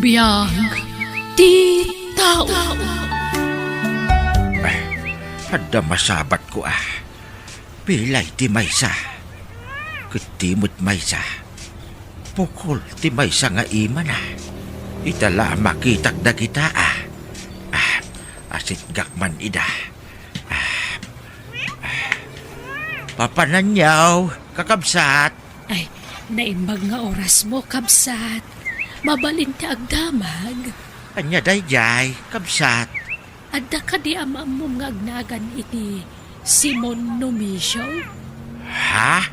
Biyang ti tao. Hada masabat ko Pilay ti maysa. Kutimot maysa. Pukol ti maysa nga iman Itala makitak da kita Asit gakman ida. Papananyaw, kakabsat. Ay, naimbag nga oras mo, kabsat. Mabalin ti agdamag. Anya dayjay, kabsat. Adda ka di ama mo nga agnagan iti Simon Numisyo? Ha?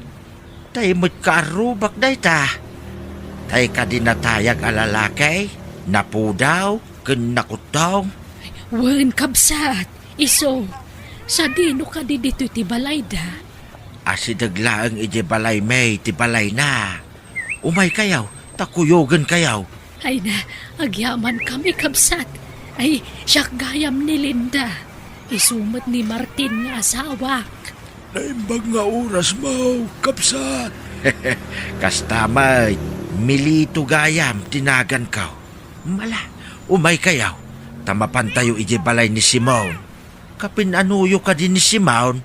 Tay mo't kaarubak day ta. Tay ka dinatayag alalakay, napudaw, kinakutong. Wen, kabsat. Iso, sa dino ka di dito ti balayda? Asidaglaang iti balay may, ti balay na. Umay kayaw, takuyogan kayaw. Ay na, agyaman kami, kabsat. Ay, siyak gayam ni Linda. Isumot ni Martin nga asawak. Naimbag nga oras mo, kapsat. Kastamay, milito gayam, tinagan ka. Mala, umay kayaw. Tamapan tayo iti balay ni Simon. Kapinanuyo ka din ni Simon.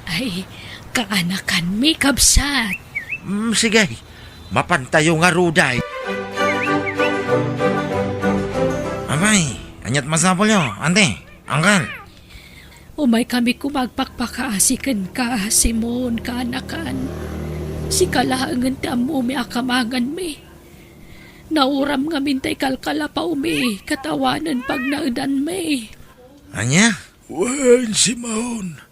Ay, kaanakan mi, kabsat. Sige, mapantayo nga ruday. Abay, anyat masapol yo, ante, angkan. Umay kami kumagpakpakaasikan ka, Simon, kaanakan. Si kalahangan ti amu mi akamagan mi. Nauram nga mintay kalkala pa umi, katawanan pag naudan mi. Anya? Wen, Simon.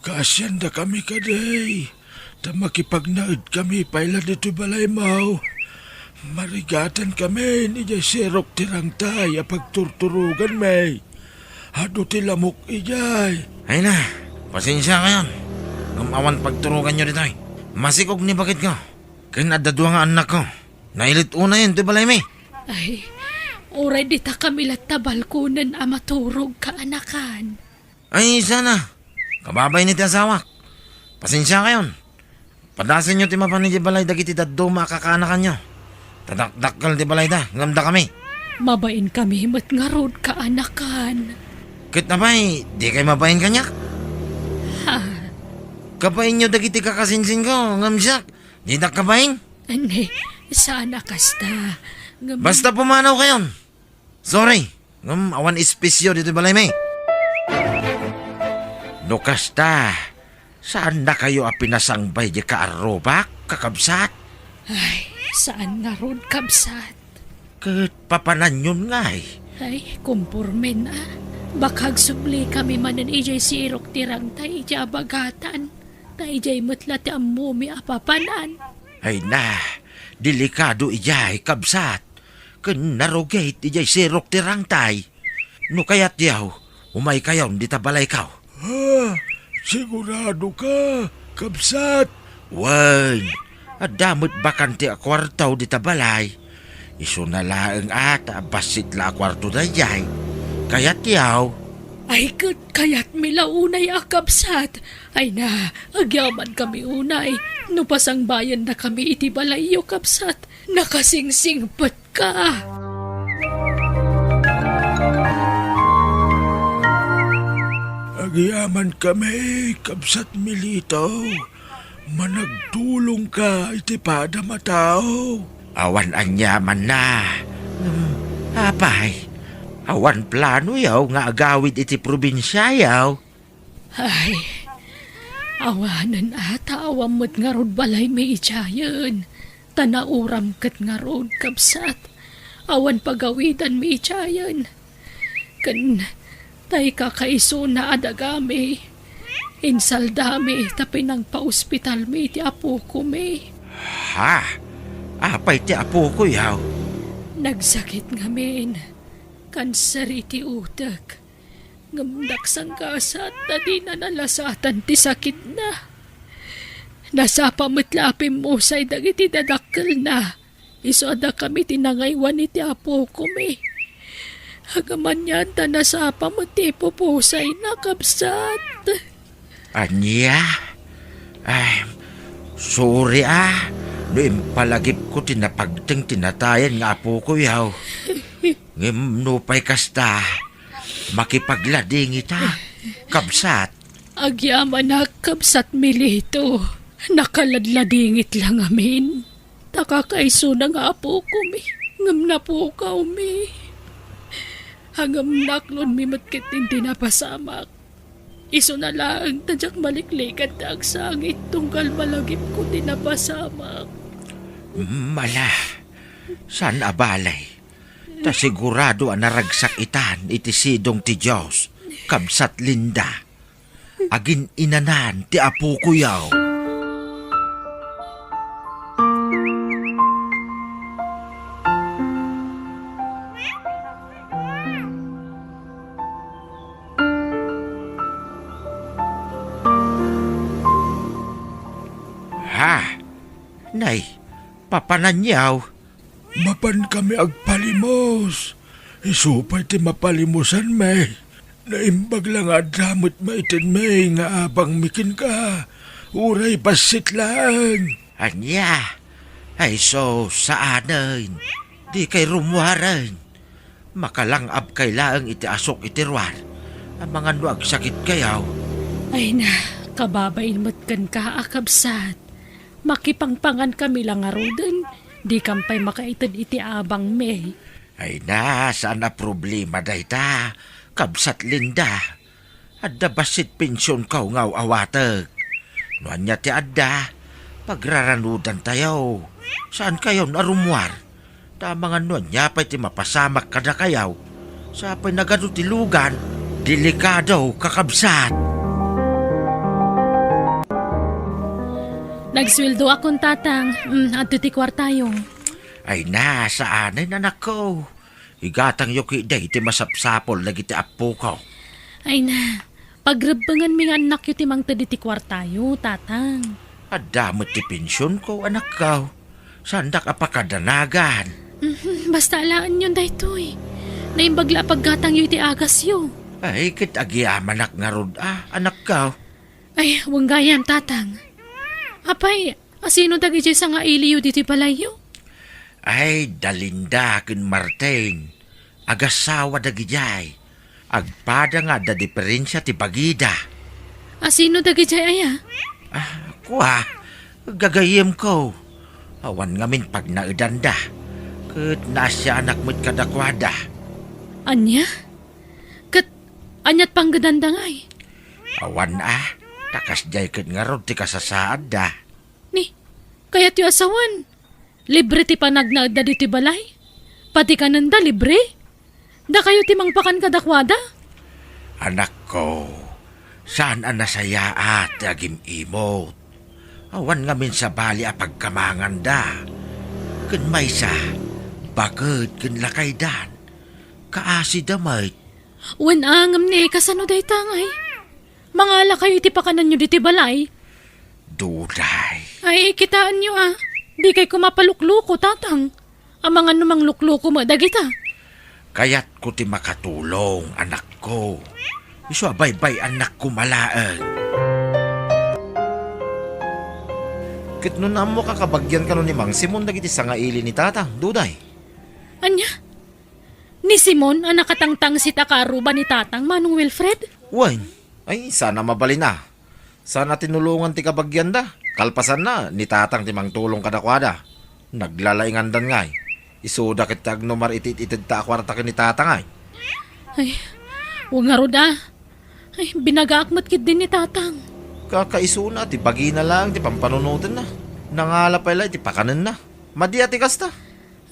Kasyan da kami kaday. Ta makipagnaid kami paila dito balay mo. Marigatan kami ni Serok tirang taya pagturturugan may. Hado ti lamok ijay. Ay na, pasensya kayon. Gumawan pagturugan nyo dito Masikog ni bakit ko. Kinadadwa nga anak ko. Nailit una yun, ti balay mi. Ay, oray di ta kami latabal kunan amaturog kaanakan. Ay, sana. Kababay ni ti asawak. Pasensya kayon. Padasin nyo ti mapan ni balay dagiti daddo makakaanakan nyo. Tadakdakal ti balay da, ngamda kami. Mabain kami mat nga rod kaanakan. Kit na ba'y, di kayo mabayin kanyak? Ha? Kapain nyo dagiti kakasinsin ko, ngamsyak. Di na kabayin? Ane, sana kasta. Basta pumanaw kayon. Sorry, awan espesyo dito balay may. No kasta, saan na kayo pinasangbay di kaarobak, kakabsat? Ay, saan nga rod, kabsat? Kat papanan yun nga Ay, kumpurmen Bakag subli kami manan ijay si Irok tirang tay ijay abagatan. Ta ijay mutla ti ammo mi apapanan. Ay na, delikado ijay, kabsat. Kun narugate ijay sirok tirang tay. No kayat yaw, umay kayaw di tabalay kaw. Ha? Sigurado ka, kapsat. Wan, adamot bakanti a kwartaw di tabalay. Iso na laang ata basit la kwarto da jay. Kayat yaw. Ay, kayat milaunay akabsat. Ay na, agyaman kami unay. No pasang bayan na kami iti balayo, kabsat. Nakasingsingpat ka. Agyaman kami, kapsat milito. Managtulong ka iti pada matao. Awan anyaman na. Apay, awan plano yaw nga agawid iti probinsya yaw. Ay, awanan ata awamot nga rod balay may itsayan. Tanauram kat nga rod, kabsat. Awan pagawidan may itsayan. Kan tay kakaiso na adagami. Insaldami tapi nang pa-ospital mi ti apo ko mi. Ha? Apay ti apo ko yaw. Nagsakit ngamin. Kanser iti utak. Ngamdak sang kasat na di na nalasatan ti sakit na. Nasapa matlapim mo say dagiti dadakkel na. Isoda kami tinangaywan iti apo ko mi. Hagaman yan ta nasapa mo ti pupusay na kabsat. Anya? Ay, sorry No impalagip ko tinapagting tinatayan nga apo ko yaw. Ngimnupay kasta, makipaglading ita, kabsat. Agyaman na kabsat milito. Nakaladladingit lang amin. Takakaiso na nga po ko mi. Ngam na po ka mi. Hangam naklon mi matkit hindi napasamak. Iso na lang tadyak maliklikat na ang sangit tunggal malagip ko di napasamak. Mala, san abalay? Ta sigurado ang naragsak itan iti sidong ti Diyos, kabsat linda. Agin inanan ti apo kuyaw. Ha? Nay, papananyaw. Mapan kami agpalimos. Isupay ti mapalimusan may. Naimbag lang adamot maitin may nga abang mikin ka. Uray pasit lang. Anya? Ay so, saanin? Di kay rumuharan. Makalangab kay laang iti asok iti ruwan. Ang mga nuag sakit kayaw. Ay na, kababain mo't kan ka akabsat. Makipangpangan kami lang arudan. Di kampay makaitad iti abang me. Ay na, saan na problema dayta? Kabsat linda. Adda basit pensyon kaw ngaw awatag. Nuan niya ti adda. Pagraranudan tayo. Saan kayo narumwar? Tamang nuan niya pa'y ti mapasamak kada kayaw. Sa pa'y nagadutilugan. Delikado kakabsat. Nagsweldo akong tatang. At ti kwartayo. Ay na, saan ay nanak ko? Igatang yuki day ti masapsapol na giti apo ko. Ay na, pagrebangan mi nga anak yu ti mang ti kwartayo, tatang. Adamot ti pensyon ko, anak ko. Sandak apakadanagan. Basta alaan yun daytoy. Naimbagla paggatang yu iti agas yu. Ay, kit agyaman nga rod anak ko. Ay, wanggayam, tatang. Apay, asino dagi sa nga iliyo diti palayo? Ay, dalinda kin Martin. Agasawa dagi jay. Agpada nga da diferensya ti bagida. Asino dagi aya? Kuha, gagayim ko. Awan ngamin pag naidanda. Kat nasya anak mo't kadakwada. Anya? Kat, anyat pang gadandangay. Awan takas jay kat nga rod ti kasasaad da. Ni, kaya ti asawan. Libre ti panagnaad da diti balay? Pati kananda libre? Da kayo ti mangpakan kadakwada? Anak ko, saan ang nasaya at agim imot? Awan ngamin sa bali a pagkamangan da. Kun may sa, bakit kun lakay dan? Kaasi damay. Wen angam ni kasano day tangay? Mangala kayo iti pakanan nyo diti balay? Duday. Ay, kitaan nyo Di kay kumapalukluko, tatang. Ang mga numang lukluko mo, dagita. Kaya't ko ti makatulong, anak ko. Iso abay-bay anak ko malaang. Kit nun na mo kakabagyan ka nun ni Mang Simon dagiti sa nga ili ni tatang, duday. Anya? Ni Simon, ang nakatangtang si Takaruba ni tatang, Manong Wilfred? Wan, ay sana mabali na. Sana tinulungan ti kabagyan da. Kalpasan na, ni tatang ti mangtulong kadakwada. Naglalaingan dan ngay. Isuda kit tagnomar itid ta akwarta ka ni tatang ay. Ay, huwag nga roda. Ay, binagaakmat kit din ni tatang. Kakaisuna, ti bagi na lang, ti pampanunutin na. Nangala pala, ti pakanan na. Madi ati kasta.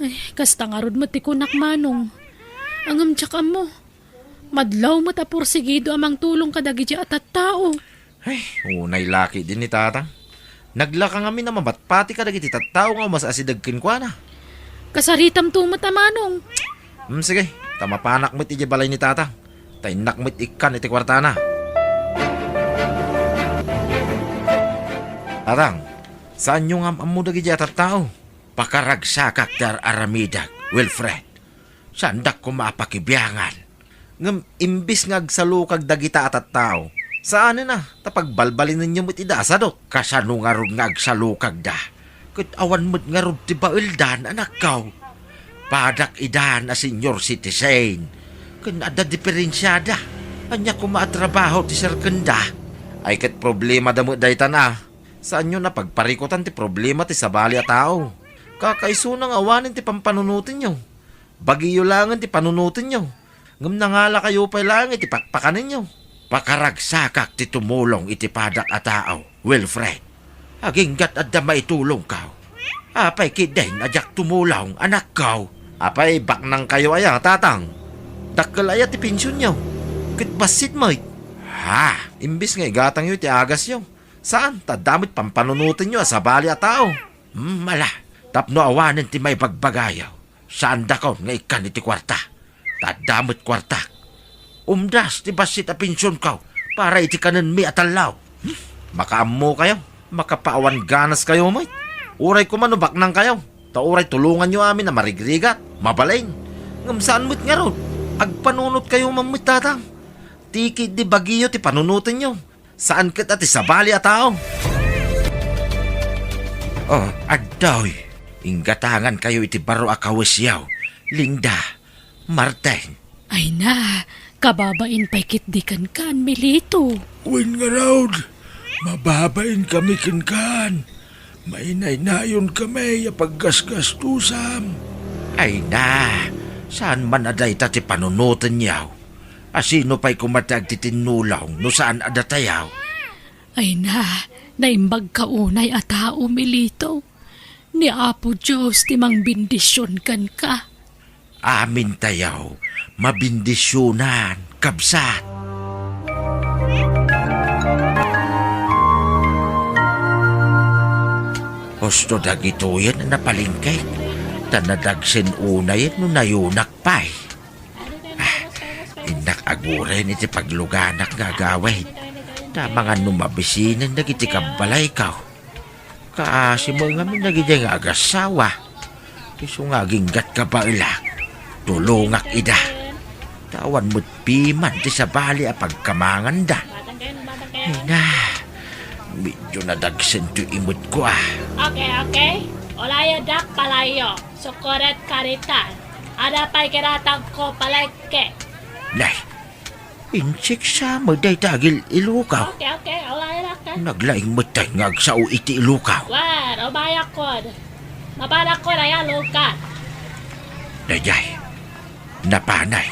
Ay, kasta nga rod mo ti kunak manong. Angam tsaka mo. Madlaw mo ta porsigido amang tulong kadagi at tao. Ay, unay laki din ni tatang. Naglaka nga na mabatpati ka dagiti tattao nga mas asidagkin kwa na. Kasaritam tumot manong. Sige, tamapanak mo't iti balay ni tatang. Tainak mo't ikan iti kwartana. Tatang, saan yung amu dagiti at tattao? Pakaragsakak dar aramidag, Wilfred. Sandak ko maapakibiyangan. Ngam imbis ngagsalukag dagita at tao. Saan na? Tapag balbalin ninyo mo't idasadot. Kasano nga ron ngagsalukag da. Kat awan mo't nga ron ti baildan, anak ko. padak idan a senior citizen. Kanada diferensyada. Anya ko maatrabaho ti Sir Kanda. Ay ket problema damo dayta na. Saan nyo na pagparikutan ti problema ti sabali a tao? Kakaiso nang awanin ti pampanunutin nyo. Bagiyo langan ti panunutin nyo. Ngam nangala kayo pa lang iti pakpakanin nyo. Pakaragsakak ti tumulong iti padak a tao, Wilfred. Aginggat adda maitulong kaw. Apay kideng ajak tumulong anak kaw. Apay baknang kayo aya tatang. Dakkel aya ti pensyon nyo. Ket basit mo. Ha? Imbis nga igatang yo ti agas yo. Saan? Tadamit pampanunutin nyo sa bali a tao. Mala, tapno awanin ti may bagbagayaw. Saan da ko nga ikan iti kwarta? Tadamit kwarta. Umdas ti basit a pensyon kaw para iti kanan mi atalaw. Makaammo kayo. Makapaawan ganas kayo mo. Uray ko man baknang kayo. Tauray tulungan nyo amin na marigrigat. Mabalain. Ngam saan mo't nga ron? Agpanunot kayo mamit tatang. Tikid di bagiyo ti panunutin nyo. Saan kat ati sabali a tao? Oh, addoy. Inggatangan kayo iti baro akawasyaw. Linda, Marten. Ay na, kababain pa'y kitdikan kan, Milito. Wen nga raud, mababain kami kinkan. Mainay-nayon kami ya paggasgastusam. Ay na, saan man aday ti panunutin yaw? Asino pa'y kumatag ti tinulong no saan adatayaw? Ay na, naimbag kaunay a tao, Milito. Ni Apo Diyos timang bindisyon kan ka. Amin tayaw, mabindisyonan, kabsat. Gusto dagitoyan na napalingkay. Tanadagsin unay no nayunak pa'y. Inak aguren iti pagluganak nga gawin. Na mga numabisinan nagiti kabalay kaw. Kaasi mo nga min nagiti nga agasawa. Iso nga ginggat ka ba ilak. Tulungak ida. Tawan mo't piman ti sabali a pagkamangan da. Ay na, medyo nadagsin to imot ko ah. Okay. Olaya dak palayo. Sukuret karitan. Ada pa'y kiratang ko palike. Nay, insik sa maday tagil ilukaw. Okay. Olaya dak ka. Naglaing matay ngag sa iti ilukaw. Wan, obaya kod. Mabala ko na yan, lukan. Dayay, napanay.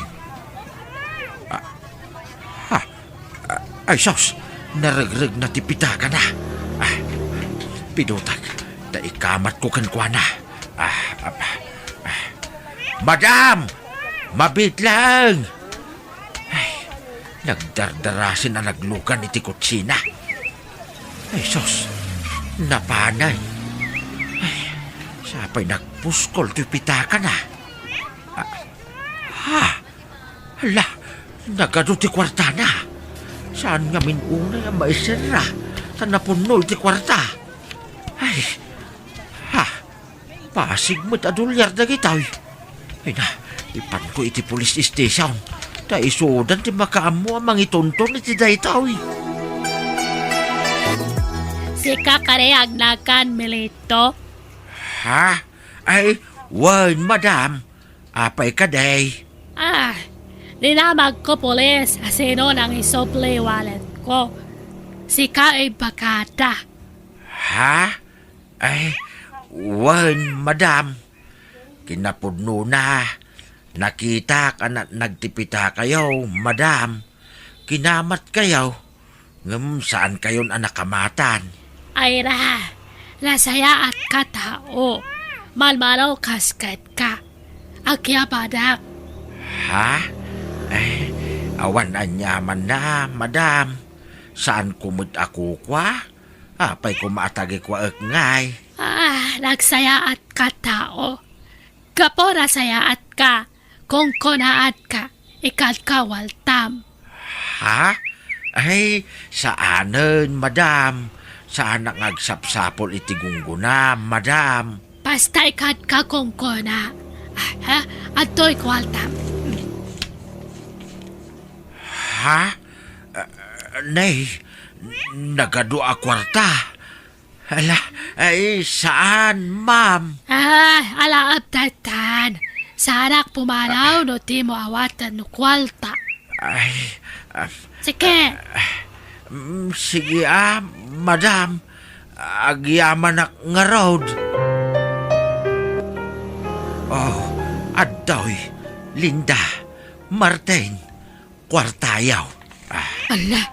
Ay sos, naragrag na tipita ka na. Pinutag, daikamat ko kankwa na. Madam! Mabit lang! Ay, nagdardarasin na naglukan iti kutsina. Ay sos, napanay. Ay, sapay nagpuskol tipita ka na. Hala, nagado ti kwarta na. Saan nga minunay ang maisera? Saan napuno ti kwarta? Ay, pasig mo't adulyar na gitaw. Ay na, ipan ko iti police station. Da isudan ti makaamo ang mangitonton iti daytaw. Si kakareag na kan, Milito. Ha? Ay, wan, madam. Apay ka day. Dinamag ko polis asino nang isople wallet ko. Si ka ay bakata. Ha? Ay, wan, madam. Kinapudno na. Nakita ka na nagtipita kayo, madam. Kinamat kayo. Ngam saan kayo anakamatan? Ay ra, nasaya at katao. Malmalaw kaskat ka. Akya badak. Ha? Ay, awan anyaman na, madam. Saan kumut ako kwa? Apay kumatagi kwa ngay. Nagsaya at katao. Kapora saya at ka. Kung konaat ka, ikat kawaltam. Ha? Ay, saanen, madam? Saan ang agsapsapol iti gungguna, madam? Basta ikat ka kung kona. At to'y kwaltam. Ha? Nay, nagado a kwarta. Hala, ay saan, ma'am? Alaap tatan. Sanak pumanaw no ti mo awatan no kwalta. Ay, Sige, sige madam. Agyaman nga road. Oh, Adoy, Linda, Martin, Kwartayaw. Ala,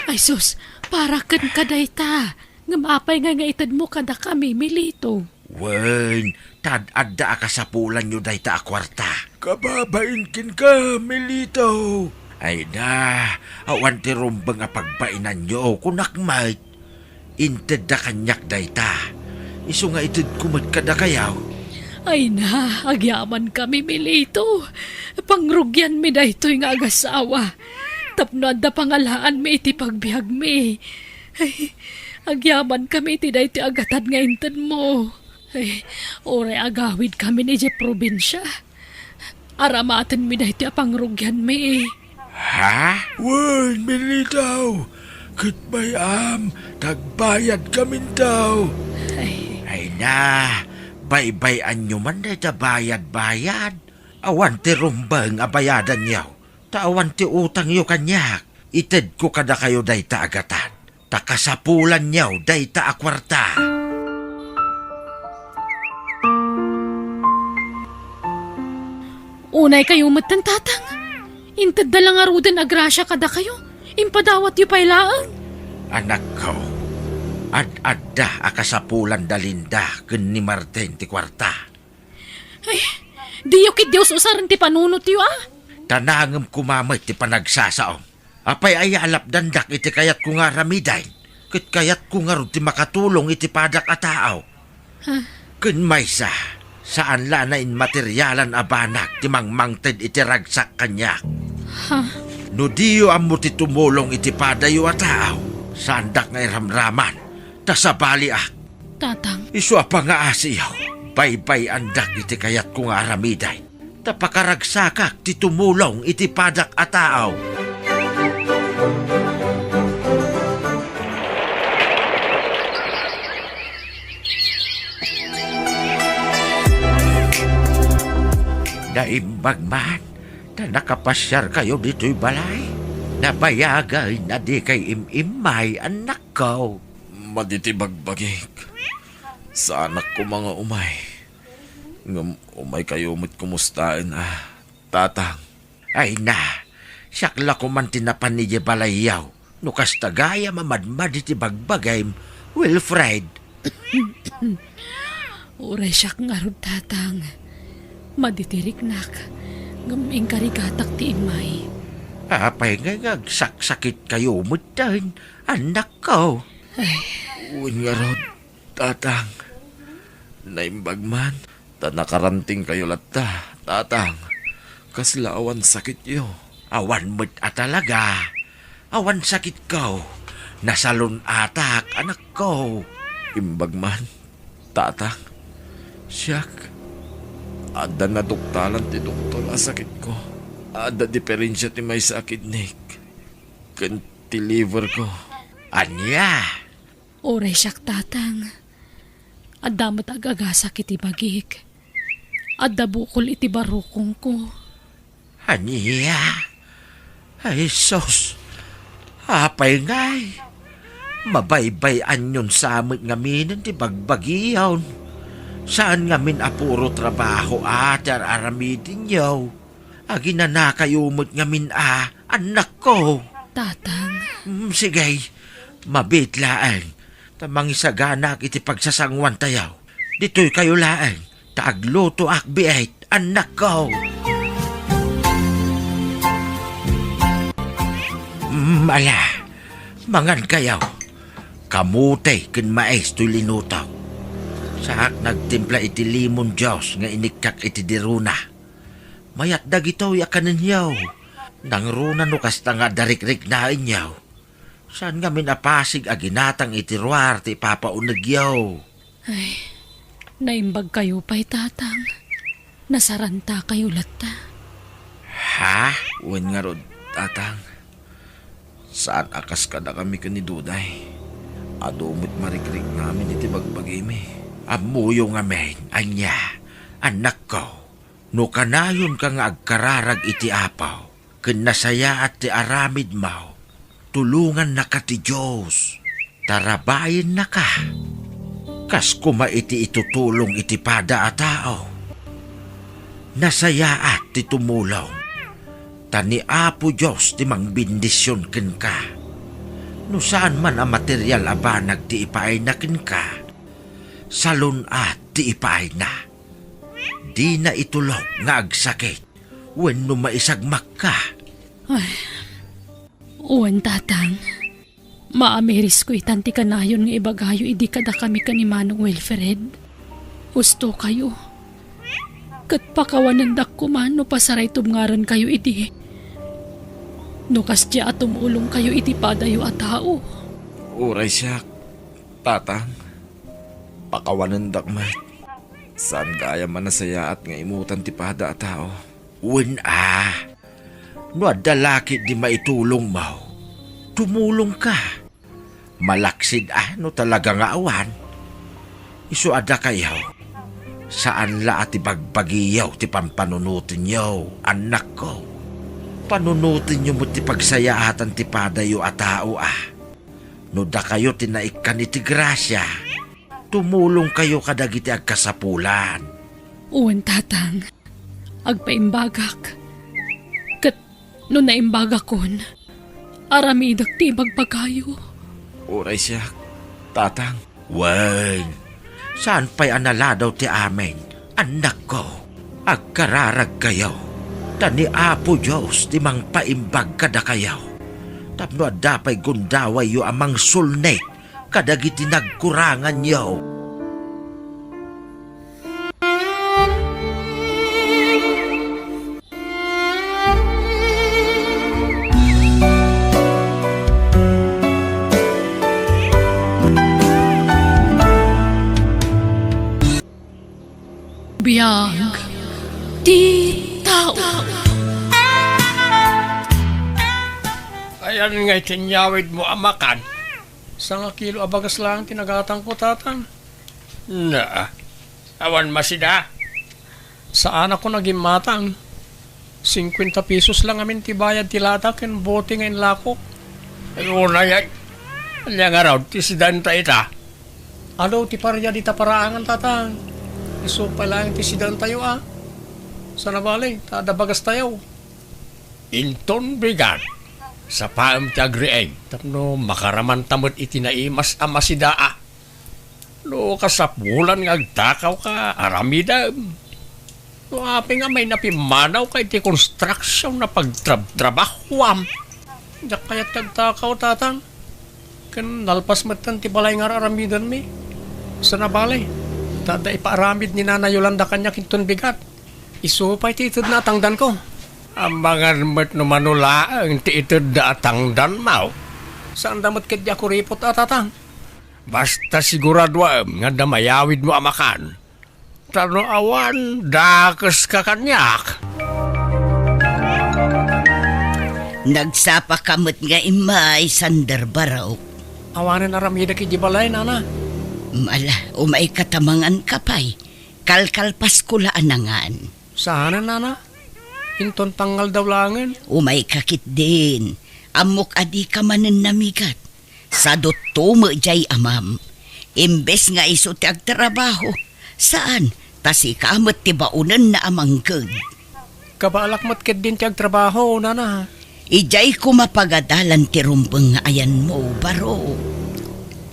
ay sus, para kan kaday ta. Ngamapay nga itad mo kada kami, Milito. Wen, tad adda ka sa pulan nyo day ta kwarta. Kababainkin ka, Milito. Ay na, awan ti rumbang nga pagbainan nyo, kunak mait. Inted da kanyak day ta. Iso nga itid kumad kada kayaw. Ay na, agyaman kami, Milito. Pangrugyan mi da ito'y nga agasawa. Tapno da pangalaan mi iti pagbiag mi. Ay, agyaman kami iti da iti agatan nga inted mo. Ay, ore agawid kami ni je probinsya. Aramaten mi da iti pangrugyan mi. Ha? Wen, Milito. Kitbayam, tagbayad kami daw. Ay na, baybayan nyo man day ta bayad-bayad. Awan ti rumbang abayadan yaw. Tawan ti utang yo kanyak. Ited ko kada kayo day ta agatan. Takasapulan yaw day ta akwarta. Unay kayo matan tatang. Intad da lang arudan agrasya kada kayo. Impadawat yu pailaan. Anak ko, ad-adda akasapulan da Linda ken ni Martin ti kwarta. Di yu kit Diyos usaran ti panunot yu Tanangem kumamay ti panagsasaom. Apay ay alap dandak iti kayat ko nga ramiday. Ket kayat ko nga ron ti makatulong iti padak a tao. Ken maysa, saan la na in materyalan a banak ti mangmangted iti ragsak kanyak. No diyo amo ti tumulong iti padayo a tao. Sandak nga iramraman, tasabali Tatang, Isu apa nga asiyaw. Baybay andak iti kayat ko nga aramiday. Tapakaragsakak ti tumulong iti padak a tao. Naimbag man, na nakapasyar kayo dito'y balay. Nabayagay na di kay imimay anak ko. Maditibagbagik. Sa anak ko mga umay. Ngam umay kayo mo't kumustain tatang. Ay na, siyakla ko man tinapan ni balayaw. No kastagaya mamadmad iti bagbagay, Wilfred. uray siya nga ron tatang. Maditirik nak. Ngaming karigatak ti imay. Apay nga ngagsaksakit kayo mutan, anak ko. Uwin nga rod, tatang. Naimbag man, nakaranting kayo latta, tatang. Kaslaawan sakit yo. Awan mo't talaga. Awan sakit ko. Nasalon atak, anak ko. Imbag man, tatang. Siyak. Ada na doktalan ti doktor sakit ko. Ada diferensya ti may sakit nik. Kan ti liver ko. Anya? Uray siya tatang. Adamat agagasak iti bagik. Adda bukol iti barukong ko. Anya? Ay sos. Apay ngay. Mabaybay anyon sa amit ngamin ti bagbagiyaw. Saan ngamin apuro trabaho aramidin yaw. Agi na nakayumot ngamin anak ko. Tatang, Sige, mabitlaan. Tamang isaganak iti pagsasangwan tayaw. Dito'y kayo laang. Tagluto akbiait, anak ko. Ala, mangan kayaw. Kamutay ken mais to'y linutaw. Saak nagtimpla iti limon Diyos nga inikak iti diruna. Mayat dagitaw yakanin yaw. Nang runa no kasta nga darik-rik na inyaw. Saan nga minapasig aginatang iti ruar ti papaunag yaw. naimbag kayo pa'y tatang. Nasaranta kayo latta. Ha? Uwin nga rod, tatang. Saan akas ka na kami kaniduday? Adumot marikrik namin iti bagbagimi. Amuyo nga men, anya, anak ko. No kanayon ka nga agkararag iti apaw, ken nasaya at ti aramid maw, tulungan na ka ti Diyos, tarabayin na ka. Kas kuma iti itutulong iti pada a tao. Nasaya at ti tumulong, tani Apo Diyos ti mangbindisyon ken ka. No saan man ang material a banag ti ipaay na ken ka, salon at ti ipaay na. Di na itulog nga agsakit when no maisagmak ka. Uwan tatang, maamiris ko itanti kanayon nga ibagayo idi kada kami ka ni Manong Wilfred. Gusto kayo. Kat pakawanandak ko man no pasaray tumngaran kayo idi. No kasya at tumulong kayo iti padayo at tao. Uray siya, tatang. Pakawanandak may. Saan gaya man nasaya at nga imutan ti pada a tao. Wen no adalaki di maitulong mo, tumulong ka. Malaksid no talaga nga awan. Isu ada kayaw. Saan la at ibagbagiyaw ti pampanunutin niyo, anak ko. Panunutin niyo mo ti pagsayaatan ti padayo a tao No da kayo tinaikan iti grasya, tumulong kayo kadagiti agkasapulan. Uwan tatang, agpaimbagak. Kat no naimbagak kon, aramidak ti magpagayo. Uray siya, tatang. Wen, saan pa'y analadaw ti amin, anak ko, agkararag kayo. Tani Apo Diyos ti mang paimbag kada kayo. Tapno adapay gundaway yo amang sulnek, kadagiti nagkurangan yo. Biyag di tao. Ayan nga itinyawid mo amakan. Sa nga kilo abagas lang tinagatang ko tatang. Na, awan masida. Saan ako naging matang? 50 pesos lang amin tibayad tilatak yung bote ngayon lakok. Ano na yan? Kanya nga raw, tisidanta ita. Alo, ti parya di taparaangan tatang. Iso pala yung tisidan tayo Sana bali, tadabagas tayo. Inton bigat. Sa paam ti agrieg. Tapno makaraman tamot itinaimas amasidaa. No kasapulan nga agtakaw ka, aramidam. No api nga may napimanaw ka iti construction na pagtrabahuam. Diyak kaya't agtakaw tatang. Kan nalpas matan ti balay nga aramidan mi. Sana bali. Tada ipaaramid ni Nana Yolanda kanya kinton bigat. Isupay ti itod na atangdan ko. Ang mga mat no manula ang ti itod na atangdan mau. Saan damot ket ako ripot atatang? Basta siguradwa nga damayawid mo amakan. Tano awan, dakes ka kanyak. Nagsapa kamot nga imay sandar baraw. Awanan aramida ki di balay, Nana. Mala, umay katamangan kapay. Kalkalpas kulaan nangan. Sana, Nana? Inton tanggal daw langan. Umay kakit din. Amok adi ka manen namigat. Sa dotumo jay amam. Imbes nga iso ti agtrabaho. Saan? Tasi kamot ti baunan na amanggod. Kabalak mat ket din ti agtrabaho, Nana. Ijay ko mapagadalan ti rumpeng nga ayan mo, baro.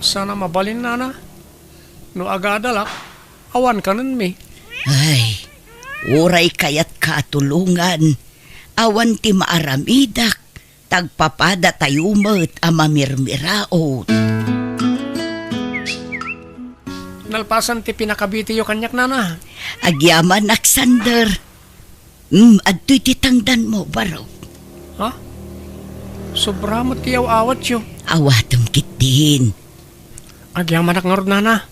Sana mabalin, Nana. No agadalak, awan ka nun mi. Ay, uray kayat katulungan. Awan ti maaramidak. Tagpapada tayo mo't amamirmiraot. Nalpasan ti pinakabiti yo kanyak, Nana. Agyaman Alexander. Adto'y titangdan mo, baro. Ha? Sobra mo tiyaw awat yo. Awatom kitin. Agyaman ak ngarod, Nana.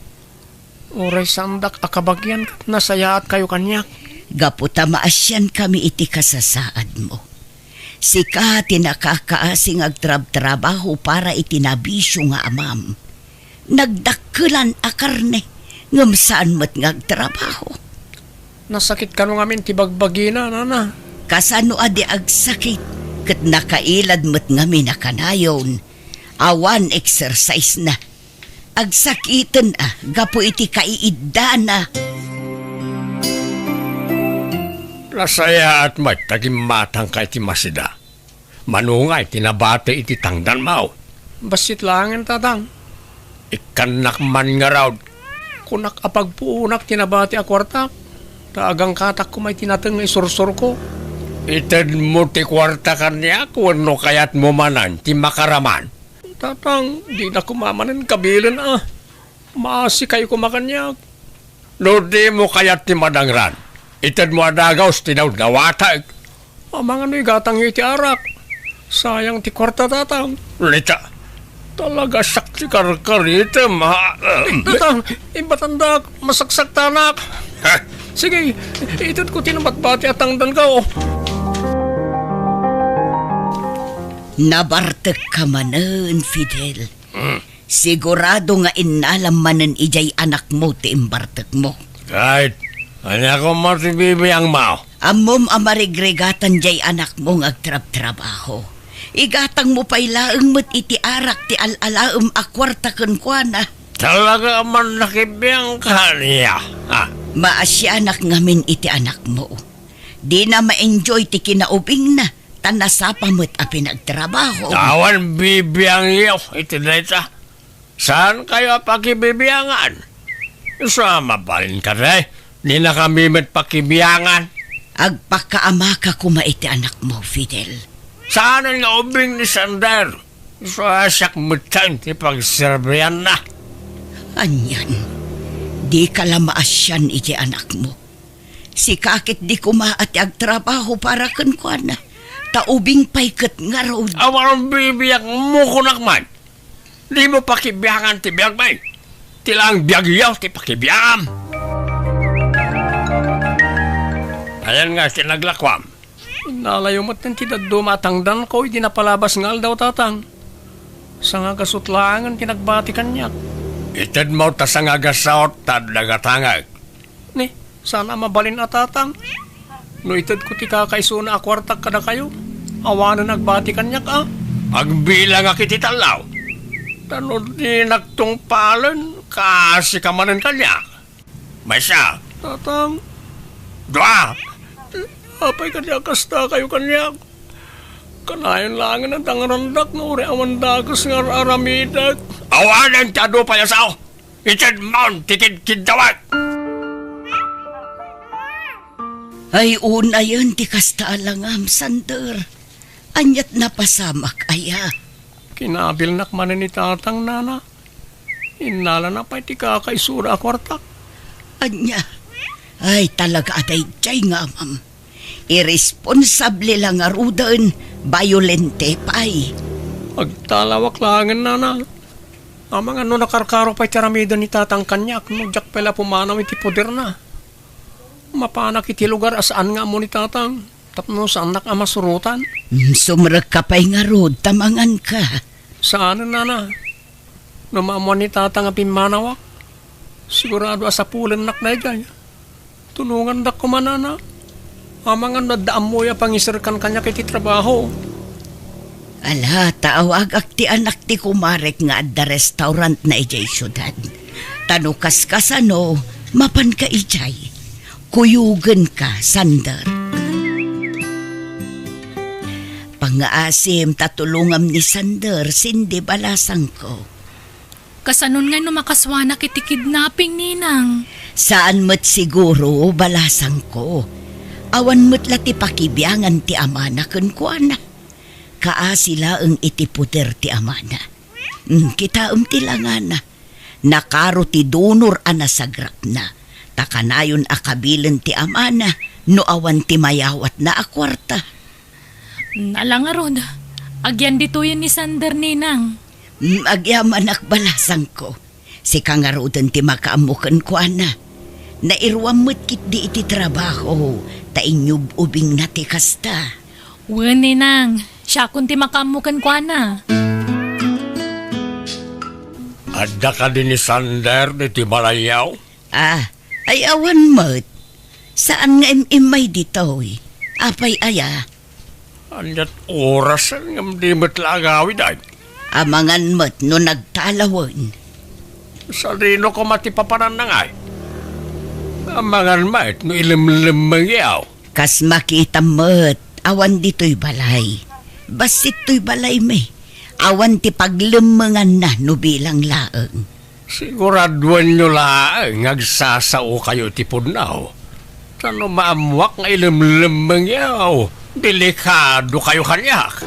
Uray sandak akabagyan nasayaat kayo kanyak. Gaputa maasyan kami iti kasasaad mo. Sika tinakakaasing agtrab-trabaho para itinabisyo nga amam. Nagdakulan a karne ngam saan mo't ngagtrabaho. Nasakit ka nung amin tibagbagina, nana. Kasano adi agsakit, kat nakailad mo't ngami na kanayon. Awan exercise na. Agsakitan gapo iti kaiidana. Lasaya at may tagimatang ka iti masida. Manungay tinabate iti tangdan mao. Basit langin tatang. Ikanak man nga raw. Kunak apagpuunak tinabate a kwartak. Taagang katak ko may tinatang nga isursur ko. Ited mo ti kwarta kanya kung no kayat mo manan ti makaraman. Tatang, di na kumamanan kabilan Maasi kayo kumakanyak. No di mo kayat ti madangran. Ited mo adagaw tinaw nawatag. Amang ano'y gatang iti arak. Sayang ti kwarta tatang. Lita, talaga sakti karkarita tatang, ibatanda masaksak tanak. Sige, ited ko tinabatbati at tangdan ka Nabartek ka manen, Fidel. Sigurado nga inalam manen ijay anak mo ti imbartek mo. Kahit, anak ko mo si Bibi ang mao. Amom amarigregatan jay anak mo agtrab-trabaho. Igatang mo pa'y laeng mo't iti arak ti alalaem akwarta kenkwana. Talaga man nakibiyang ka niya. Maasyanak ngamin iti anak mo. Di na ma-enjoy ti kinaubing na. Tanasapa mo't a pinagtrabaho. Awan bibiyang iyo, itinita. Saan kayo pakibibiyangan? Sama pa rin ka rin. Di na kami met pakibiyangan. Agpakaama ka kumaiti anak mo, Fidel. Saan ang naubing ni Sander? Asak mutan ti pagserbiyan na. Anyan, di ka lamaasyan iti anak mo. Si kakit di kumaati agtrabaho para kenkwana. Taubing payket nga road. Awan bibiyak mo kunak man. Di mo pakibiyangan ti biyag man. Tilang biyag yaw ti pakibiyangan. Ayan nga sinaglakwam. Nalayo mo't ng titad dumatangdan ko, hindi napalabas ngal daw tatang. Sa nga kasutlangan, tinagbati kanyak. Itad mo ta sa nga gasaot, tad nagatangag. Ni, sana mabalin at tatang. No itad ko ti kakaisuna akwartak kada kayo. Awanan nagbati kanyak Agbilang akiti talaw. Tanod di nagtungpalan, kasi kamanan kanyak. May siya. Tatang. Dua! Apay kanya kasta kayo kanyak. Kanayan langin ang tangarandak na uri awan dagas nga aramidak. Awanan tado payasaw. Itad maun tikid kidawat. Ay una yun ti kasta alangam, Sander. Anyat na pasamak, aya. Kinabil nakmanan ni tatang nana. Inala na pa iti kakaisura akwartak. Anya, ay talaga atay jay nga, ma'am. Irresponsable lang nga rudan, violente pa'y. Agtalawak langan nana. Amang ano nakarkaro pa'y tiramida ni tatang kanyak. No, jak pala pumanaw iti poder na. Mapanak iti lugar asaan nga mo ni tatang. Tapno saan nak amasurutan. Sumrag ka pa'y nga rod, tamangan ka. Saan nana? Numamuan ni tatang ang pimanawak. Sigurado asapulan nak na igay. Tulungan dak kumanana. Amang ang nadaam mo ya pangisirkan kanya kiti trabaho. Ala, taawag ti anak ti kumarek nga adda restaurant na ijay syudad. Tanukas ka sano, mapan ka ijay. Kuyugan ka, Sander. Pangaasim tatulungam ni Sander, sindi balasang ko. Kasanon nga no makaswana kiti kidnapping, Ninang. Saan mo't siguro balasang ko? Awan mo't lati pakibiyangan ti amana kenkwana. Kaasila ang itiputer ti amana. Kita ti langana. Nakaro ti donor anasagrap na. Takanayon akabilen ti amana. No awan ti mayawat na akwarta. Nalangarod. Agyan dito yun ni Sander, Ninang. Agyaman akbalasang ko. Si kangarudan ti makaamukan ko ana. Nairwam mo't kit di iti trabaho. Tainyub ubing na ti kasta. Wen, Ninang. Siya kunti makamukan ko na. Adda ka din ni Sander ni Timalayaw? Ay awan mo't. Saan nga imay dito eh? Apay aya, Anyat oras ang di matlagawid ay. amangan mo't no nagtalawan. Sa rino ko matipaparan na nga ay. Amangan mait no ilimlimang yaw. Kas makita mo't awan dito'y balay. Basit to'y balay me. Awan ti paglemengan na no bilang laeng. Siguraduan nyo laang agsasao kayo tipod na ho. Tano maamwak nga ilimlimang yaw. Delikado kayo kanyak.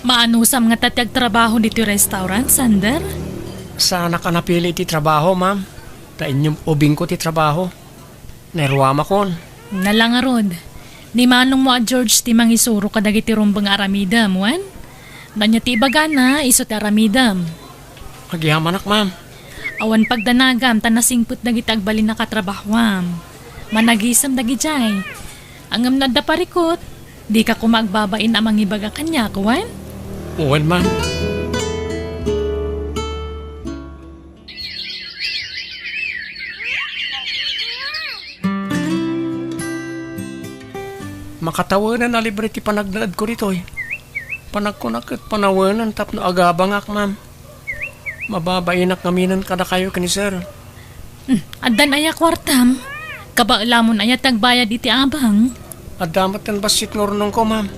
Maanusam nga tatyag trabaho dito yung restaurant, Sander? Sana ka napili ti trabaho, ma'am. Ta inyong ubing ko ti trabaho. Nerwama kon. Nalangarod. Ni manong mo at George ti mangisuro kadag iti rumbang aramidam, wan? Nanya ti bagana, iso ti aramidam. Magyamanak, ma'am. Awan pagdanagam, tanasingput dagiti agbalin na katrabahwam. Managisam dagi jay. Angam na da parikot, di ka kumagbabain amang ibaga kanya, kuwan? Uwan, ma'am. Makatawanan na libre ti panagdaad ko rito eh. Panagkunak at panawanan tapno agabangak, ma'am. Mababainak ngaminan kada kayo kani sir. Addan aya kwartam. Kabailamon aya tagbayad iti abang. At damat kan basit ngornong ko, ma'am.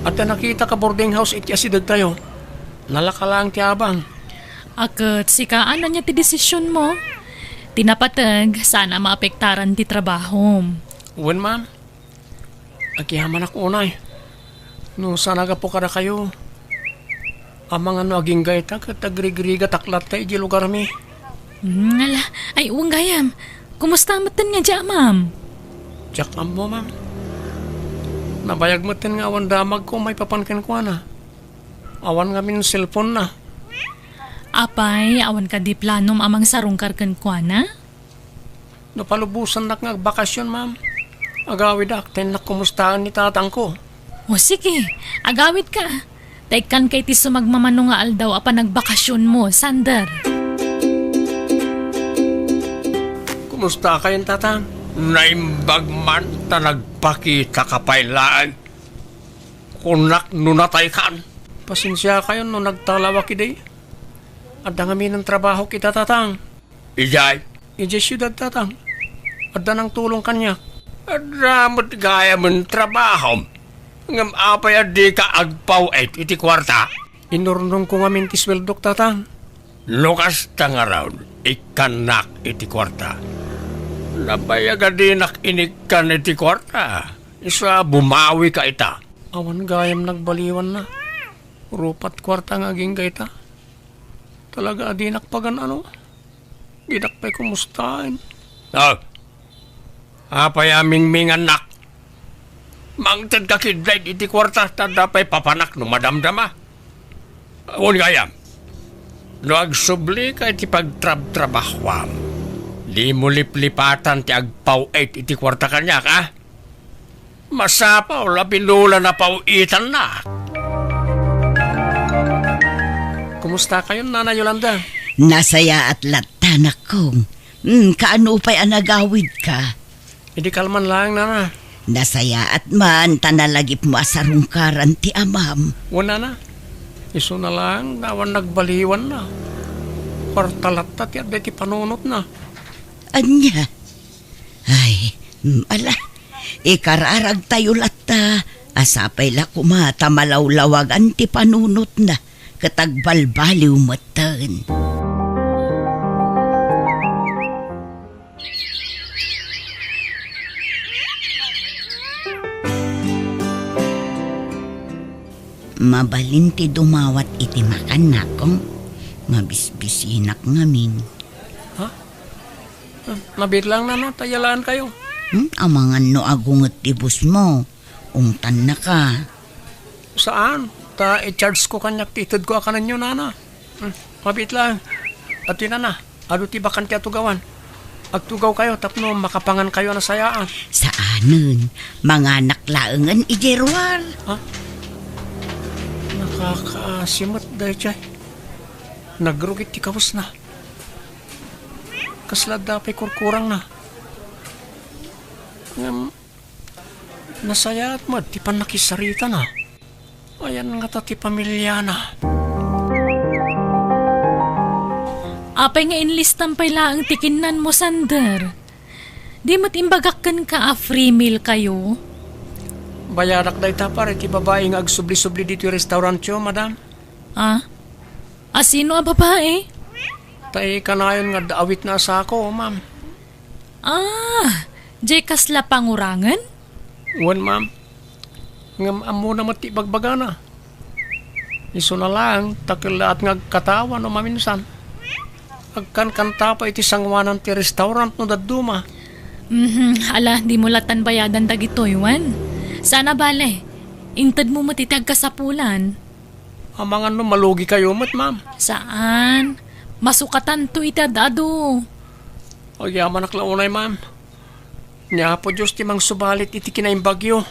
At nakita ka boarding house iti asidag tayo. Nalakalang ti abang. Akat sikaan na niya ti desisyon mo. Tinapatag, sana maapektaran ti trabaho. Uwan, ma'am. Agihaman ako unay. No, sana ga po kada kayo. Amang ano aging gaita kat agrigriga taklat tayo di lugar mi. Ngala, ay uwang gayam. Kumusta matan nga dya, ma'am? Jack mo, ma'am. Nabayag mo tin nga awan damag ko may papankin ko na. Awan nga min cellphone na. Apay, awan ka di planom amang sarungkar kan kwa na? Napalubusan na nga bakasyon, ma'am. Agawid akten na kumustahan ni tatang ko. O sige, agawid ka. Taikan kay ti sumagmamano nga aldaw apa nagbakasyon mo, Sander. Kumusta kayong tatang? Naimbag man ta nagpakita kapailaan. Kunak nunatay kan. Pasensya kayo no nagtalawa kiday. Adda nga ng trabaho kita tatang. Ijay syudad tatang. Adda ng tulong kanya. Adda mo't gaya mong trabaho. Ngam apay adi ka agpaw iti kwarta. Inurnong ko nga minti sweldok tatang. Lukas tang around, ikanak iti kwarta. Nabayaga dinak inikan iti kwarta. Isa bumawi ka ita. Awan gayam nagbaliwan na. Rupat kwarta nga aging gaita. Talaga adinak pagan ano. Didak pa'y kumustain. Apay aming mingan nak. Mangtad ka kidlay iti kwarta. Tada pa'y papanak no madamdama. Awan gayam. No agsubli ka iti pagtrab-trabahwam. Di mo liplipatan ti agpaw-8 iti kwarta kanya ka. Masapaw, lapinula na pawitan na. Kumusta kayo, Nana Yolanda? Nasaya at latanak kong. Kaano pa'y anagawid ka? Hindi kalman lang, Nana. Nasaya at man tanalagip mo asarungkaran ti amam. Wala na. Iso na lang, nawan nagbaliwan na. Kwartalat ti adde ti panunot na. Anya? Ay, ala. Ikararag tayo lata. Asapay la kumata malawlawagan ti panunot na. Katagbalbaliw matan. Mabalin ti dumawat iti makan na kong. Mabisbisinak ngamin. Nabit lang, Nana. Tayalaan kayo. Amangan no agungot tibus mo. Ungtan na ka. Saan? Ta i-charge ko kanyak titid ko akanan nyo, Nana. Mabit lang. At yun, Nana. Ado ti bakan ti atugawan. Agtugaw kayo, tapno makapangan kayo na sayaan. Saanun? Mga naklaangan ijerwal. Nakakasimot dahil chay. Nagrugit ti kawas na. Kasla dapay kurkurang na. Nasaya at mad, ti pan nakisarita na. Ayan nga ta ti pamilya na. Apay nga inlistan pa ang tikinan mo, Sander. Di mo't imbagakan ka free meal kayo? Bayarak da ita pare, ti babae nga agsubli-subli dito yung restaurant yo, madam. Ah? Sino a babae? Tay kanayon nga daawit na sa ako, ma'am. Jay kasla pangurangan? Wan, ma'am. Ngam amo na mati bagbaga na. Iso na lang, takilaat nga katawa no maminsan. Agkan kanta pa iti sangwanan ti restaurant no daduma. Ala, di mo latan bayadan dagito, Iwan. Sana bale, intad mo matitag ka sa pulan. Amangan no malugi kayo mat, ma'am. Saan? Masukatan to itadado. O yaman naklaunay, ma'am. Nya po Diyos ti mang subalit iti kinaing bagyo.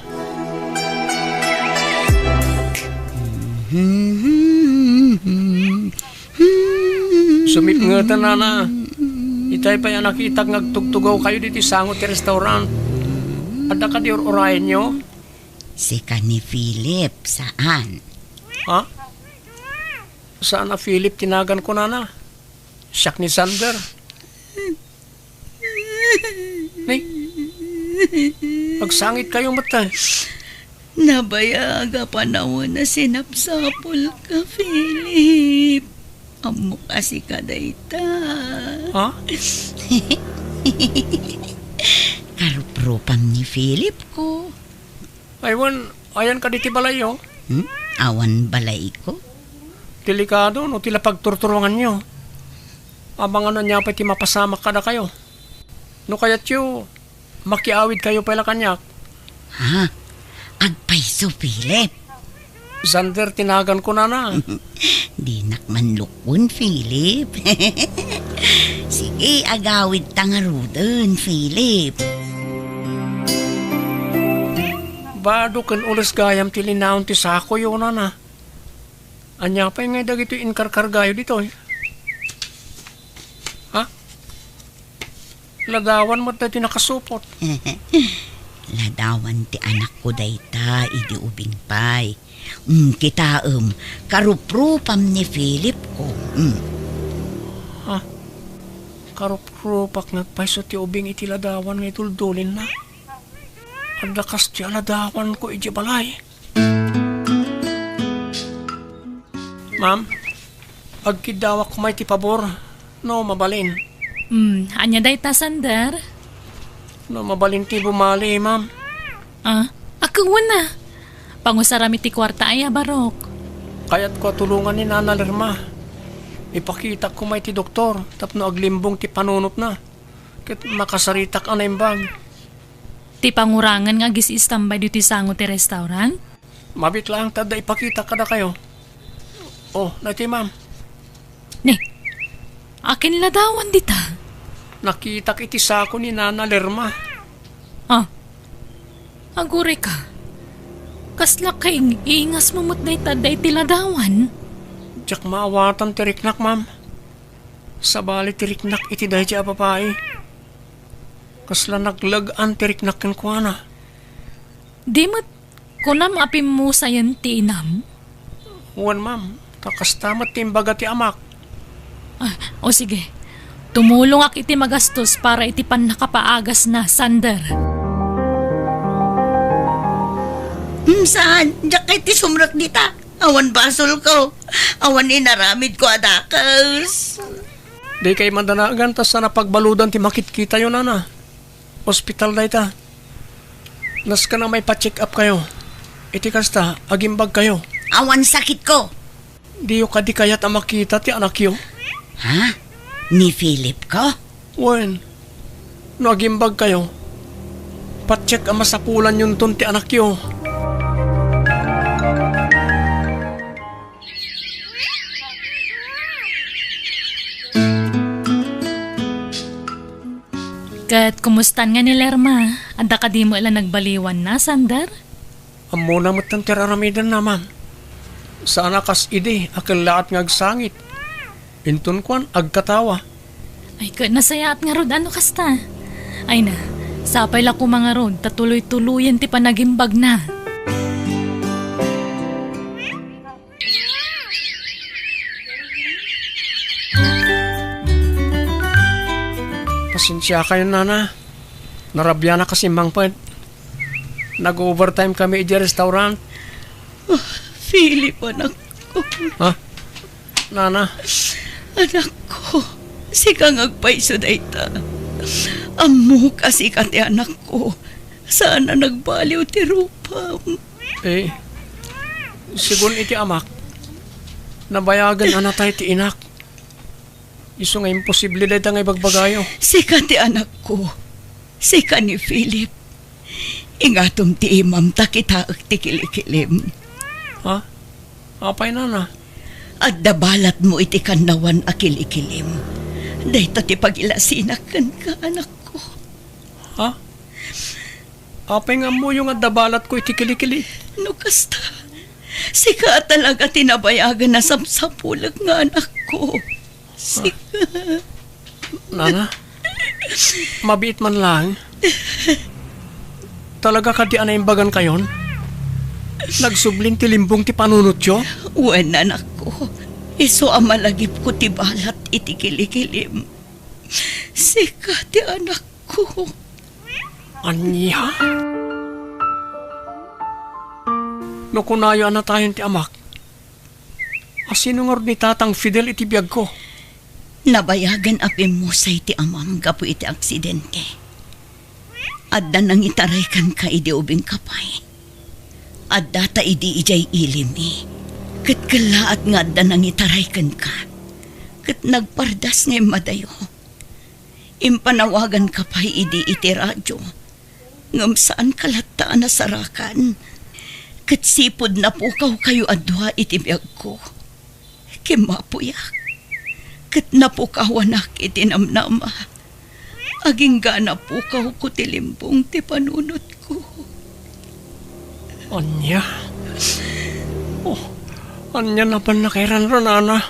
Sumit nga na. Itay pa yan nakita ngagtugtugaw kayo dito sangot ti restaurant. Ada ka di orayan nyo? Si ka ni Philip, saan? Ha? Saan na Philip tinagan ko na? Siyak ni Sander. Nay, pagsangit kayo mata. Nabayaga panahon na sinapsapol ka, Philip. Amo kasi ka dayta. Ha? Karupropam ni Philip ko. Aywan, ayan ka diti balayo. Awan balay ko. Delikado no tila pagturturungan nyo. Abangan na niya pa ti mapasama ka na kayo. No kaya't yu, makiawid kayo pala kanyak. Ha? Agpaiso, Philip. Sander, tinagan ko na. Di nakmanlukon, Philip. Sige, agawid tangarudon, Philip. Bado kan ulas gayam tilinaon ti sako yun na. Anya pa nga dagito inkarkargayo dito eh. Ha? Ladawan mo dati nakasupot. Ladawan ti anak ko dayta, idi ubing pay. Kita karuprupam ni Philip ko. Ha? Karupropak nagpaiso ti ubing iti ladawan nga ituldulin na. Ang lakas ti ladawan ko iti balay. Ma'am, agkidawak ko may ti pabor. No, mabalin. Anya day ta, Sander? No, mabalin ti bumali, ma'am. Akawan na. Pangusarami ti kwarta ay barok. Kaya't ko tulungan ni Nana Lerma. Ipakita ko may ti doktor, tapno aglimbong ti panunot na. Kat makasaritak anay bag. Ti pangurangan nga gis-istambay dito sango ti restaurant? Mabit lang tada ipakita kada kayo. Oh, nati ma'am. Ne, akin ladawan dita. Nakita iti sako ni Nana Lerma. Agure ka. Kasla kaing iingas mamut na itaday ti ladawan. Diyak maawatan ti riknak, ma'am. Sabali ti riknak iti dahi ti babae. Kasla naglagan ti riknak ken kuana. Di mo't kunam apim mo sayan ti inam? Uwan, ma'am. Kakastamat ti imbaga ti amak. O sige, tumulong ak iti magastos para iti pan nakapaagas na, Sander. Saan? Diyak kay ti sumrak dita. Awan basol ko. Awan inaramid ko adakas. Di kay mandanagan tas sa napagbaludan ti makit-kita yun, Nana. Hospital na ita. Nas ka na may pa-check up kayo. Iti kasta, agimbag kayo. Awan sakit ko. Di yung kadi kayat ang makita ti anak yo. Ha? Ni Philip ko? Wen, no agimbag kayo. Pa-check ang masapulan yun ton ti anak yo. Kat kumustan nga ni Lerma? Anda ka di mo ilan nagbaliwan na, Sander? Amo na matang tiraramidan na, ma'am. Sa anakas ide, akal lahat ng agsangit. Intun kwan, agkatawa. Ay ka, nasayaat nga rod, ano kasta? Ay na, sapay la ko mga rod, tatuloy-tuluyan ti panagimbag na. Pasensya kayo, Nana. Narabya na kasi mangpad. Nag-overtime kami i restaurant. Philip, anak ko. Ha? Nana, Anak ko, si kang agpaiso dayta. Amo kasi kati anak ko. Sana nagbaliw ti rupam. sigun iti amak. Nabayagan na tayo ti inak. Iso nga imposible dahil nga ibagbagayo. Si kati anak ko. Si ka ni Philip. Ingatom ti imam ta kita ti kilikilim. Ha? Apay, Nana? At dabalat mo iti kanawan a kilikilim. Dahito ti pagilasinakan ka anak ko. Ha? Apay nga mo yung adabalat ko iti kilikili. No kasta. Si ka talaga tinabayagan na samsapulag nga anak ko. Si ka. Nana? Mabiit man lang. Talaga ka di anaimbagan kayon? Nagsubling ti limbong ti panunot yo? Wen anak ko. Iso amalagip ko ti balat iti kilikilim. Si ka ti anak ko. Anya? No kunayo na tayo ti amak. Asino nga ni tatang Fidel iti biyag ko? Nabayagan apim mo sa iti amam gapu iti aksidente. Adda nang itaray kan ka idi ubing kapay. Adda ta idi ijay ilimi. Kat kalaat nga adda nang itaray kan ka. Kat nagpardas ngay madayo. Impanawagan kapay idi iti radyo. Ngam saan kalataan na sarakan. Kat sipod na pukaw kayo adwa iti biyag ko. Kimapuyak. Kat napukawanak iti namnama. Aging gana pukaw ko tilimbong ti panunot ko. Anya? Anya na ba nakairan ron, Nana?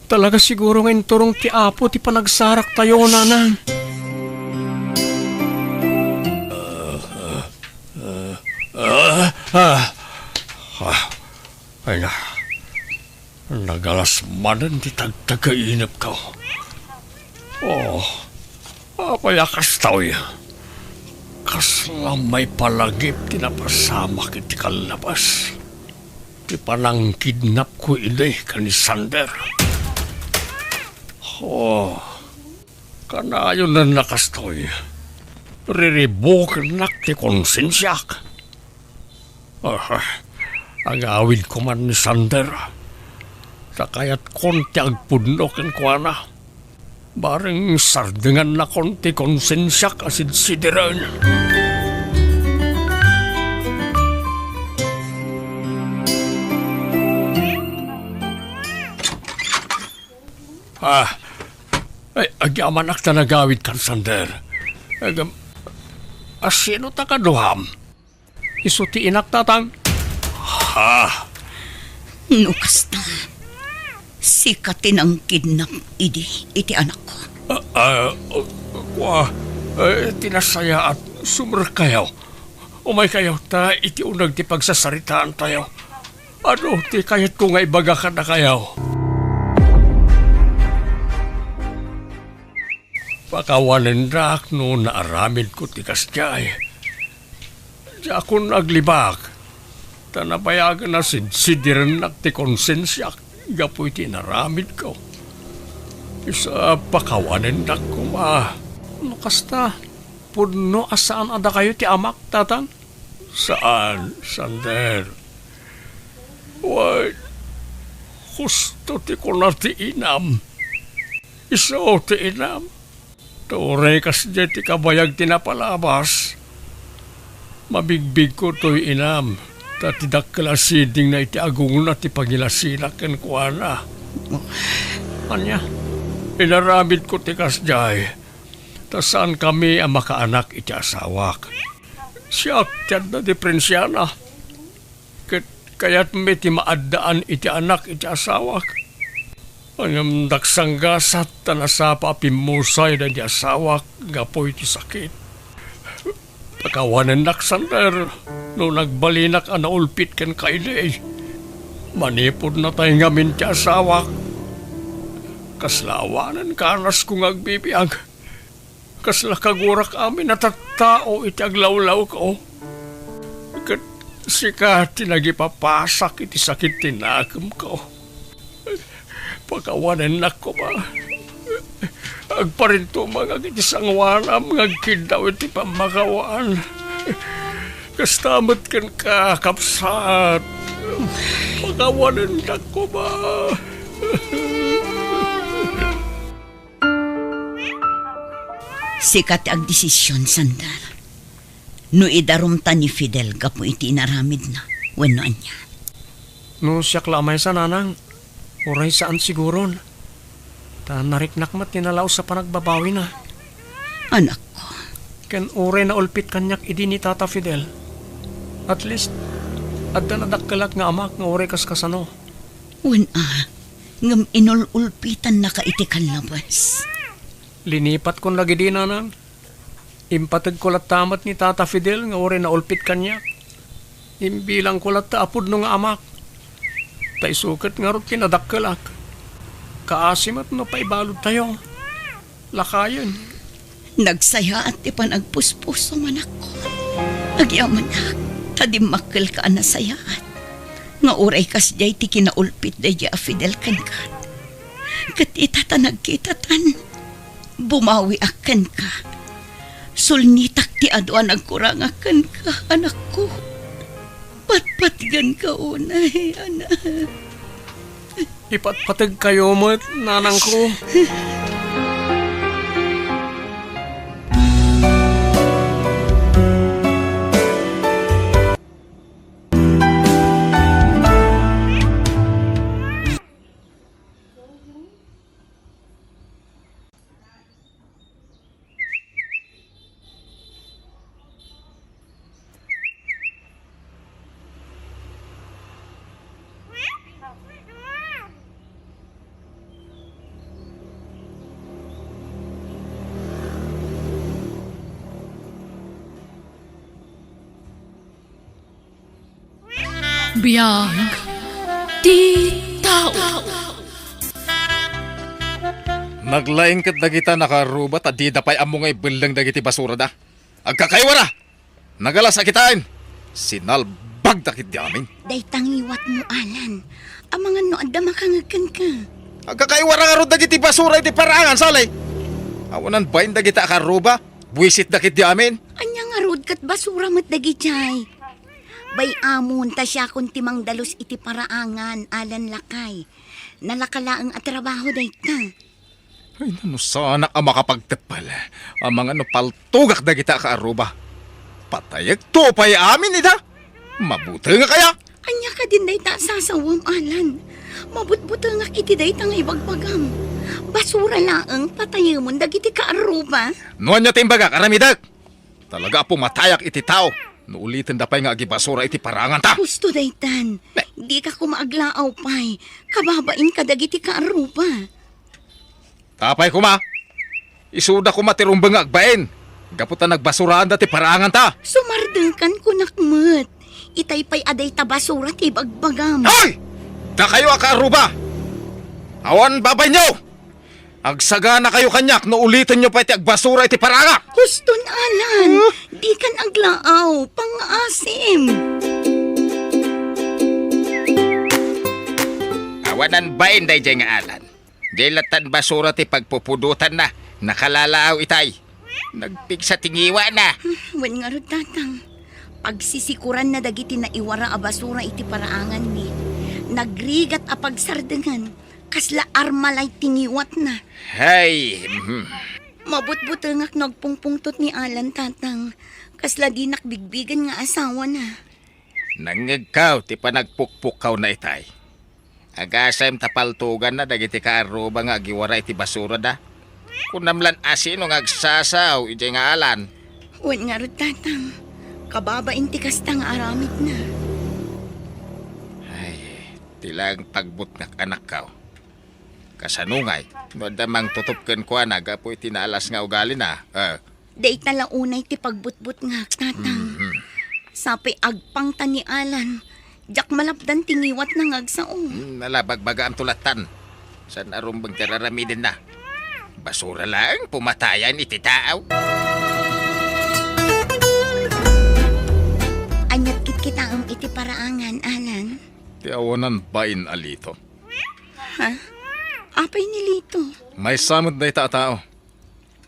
Talaga siguro ngayon turong ti Apo ti panagsarak tayo, Nana. Ay na. Nagalasmanan ti tagtagainap ka. Apayakas tao ya. Kasla may palagip tinapasama kiti kalabas. Ti panang kidnap ko ilay ka ni Sander. Kanayon na nakastoy. Riribok nak ti konsensyak. Ang awid ko man ni Sander. Takayat konti agpudnokin ko na. Bareng sardengan na konti konsensyak asid sideran. Ay, agyaman ak na nagawid kan Sander. Asino ta kaduham? Isuti inak tatang? Nukas na. Si katinang kidnap iti anak ko. Tinasaya at sumur kayo. Umay kayo ta iti unag ti pagsasaritaan tayo. Ano ti kayat ko nga ibaga ka na kayo. Pakawanan rak no naaramid ko ti kasjay. Di ako naglibak. Tanabayagan na sidiran nak ti konsensyak. Gapoy tinaramid ko. Isa pakawanan na kuma. Ano kasta? Puno asaan ada kayo ti amak, tatang? Saan, Sander? Why? Gusto ti ko na ti inam. Iso ti inam. Tore kas di ti kabayag tinapalabas. Mabigbig ko to'y inam. Tatidak kalasiding na iti agung na ti pagilasilakan ko na. Anya, inaramid ko ti kasjay. Tasaan kami ang makaanak iti asawak. Siya tiyan na diferensyana. Kaya't may ti maaddaan iti anak iti asawak. Ang daksang gasat na nasapa pimusay na di asawak gapoy ti sakit. Pagkawanan naksander, no nagbalinak ang naulpit kan kailay. Manipod na tayo ngamin ti asawak. Kaslawanan kanas kong agbibiyag. Kasla kagurak amin na tattao iti aglawlaw ko. Kat sika tinagipapasak iti sakit tinagam ko. Pagkawanan na ko ba? Agparinto mga itisang wanam ngagkidaw iti pamakawaan. Kastamot kan kakapsat. Pagkawanan na ko ba? Sikat ag desisyon, sandal. No idarumta ni Fidel gapo iti inaramid na. Wano anya. No siya klamay sa nanang. Uray saan siguron. Ta nariknak mat tinalaw sa panagbabawi na. Anak ko, Ken uray na ulpit kanyak idi ni Tata Fidel. At least, adda nadakkelak nga amak nga uray kaskasano. wana, ngam inululpitan na ka iti kanlabas. Linipat kon lagi di nanang. Impatag ko lat tamat ni Tata Fidel nga uray na ulpit kanyak. Imbilang ko lat taapod no nga amak. Ta isukat nga rot kinadakkelak. Kaasimat no paibalod tayo. Lakayan. Nagsaya at ipan agpuspuso manak ko. Agyaman na, tadimakkel ka na sayaat. Nga uray kas jay ti kinaulpit da jay Fidel kan ka. Kat itatanag kitatan, bumawi akan ka. Sulnitak ti aduan agkurang akan ka, anak ko. Patpatgan ka unay, anak. Ipatpatag kayo mo't nanang ko. Biyag ti tao. Naglaing kat dagita nakarubat at di dapay amo ngay belang dagiti basura da. Agkakaywara! Nagala sa kitain! Sinalbag dakit di amin. Daytang iwat mo, Alan. Amangan no, adda makangagan ka. Agkakaywara nga ro dagiti basura iti parangan salay. Awanan bain dagita akaruba? Buisit dakit di amin. Anya nga rod kat basura mat dagijay. Bay amon ta siya kung timang dalos iti paraangan, Alan lakay. Nalakalaang at trabaho dayta. Ay, nano sana ka makapagtepal. Ang mga no paltugak dagita akaruba. Patayag to pa'y amin ida. Mabuti nga kaya. Anya ka din dayta sasawam, Alan. Mabutbuto nga kiti dayta nga ibagbagam. Basura laang patayamon dagiti kaaruba. Nuan niya timbaga karamidag. Talaga po matayak iti tao. Nuulitin da pa'y nga agibasura iti parangan ta. Gusto daytan. Di ka kumaaglaaw pa'y. Kababain ka dagiti kaaruba. Tapay kuma. Isuda kuma ti rumbang agbain. Gaputan nagbasurahan dati parangan ta. Sumardengkan ko nakmat. Itay pa'y aday ta basura ti bagbagam. Hoy! Da kayo akaruba. Awan babay nyo. Agsaga na kayo kanyak no ulitin nyo pa iti agbasura iti paranga. Huston, Alan. Di kan aglaaw. Pang-asim. Awanan bain day jay nga alan. Dilatan basura ti pagpupudutan na. Nakalalaaw itay. Nagpigsa tingiwa na. Wan nga rod tatang. Pagsisikuran na dagiti na iwara a basura iti paraangan ni. Nagrigat a pagsardengan. Kasla armalay tingiwat na. Hay, Mabut-butengak nagpungpungtot ni Alan tatang. Kasla di nakbigbigan nga asawa na. nangigkaw ti panagpukpukaw na itay. Agasam tapaltugan na dagiti kaaruba nga agiwara iti basura da. Kunamlan asino nga agsasaw iti nga alan. Wan nga rod tatang. Kababain ti kasta nga aramid na. Ay, tilang pagbut nga anak kaw. Kasanungay, no damang tutupken ko na gapoy tinalas nga ugali na. Day tala unay ti pagbutbut nga, tatang. Sapay agpang tanialan. Jak malapdan tingiwat na ngagsao. Nalabagbaga ang tulatan. San arumbang tiraramidin na. Basura lang, pumatayan ititaaw. Anyat kit kita ang iti paraangan, Alan. Ti awanan bain alito. Ha? Apay nilito. May samod na tao.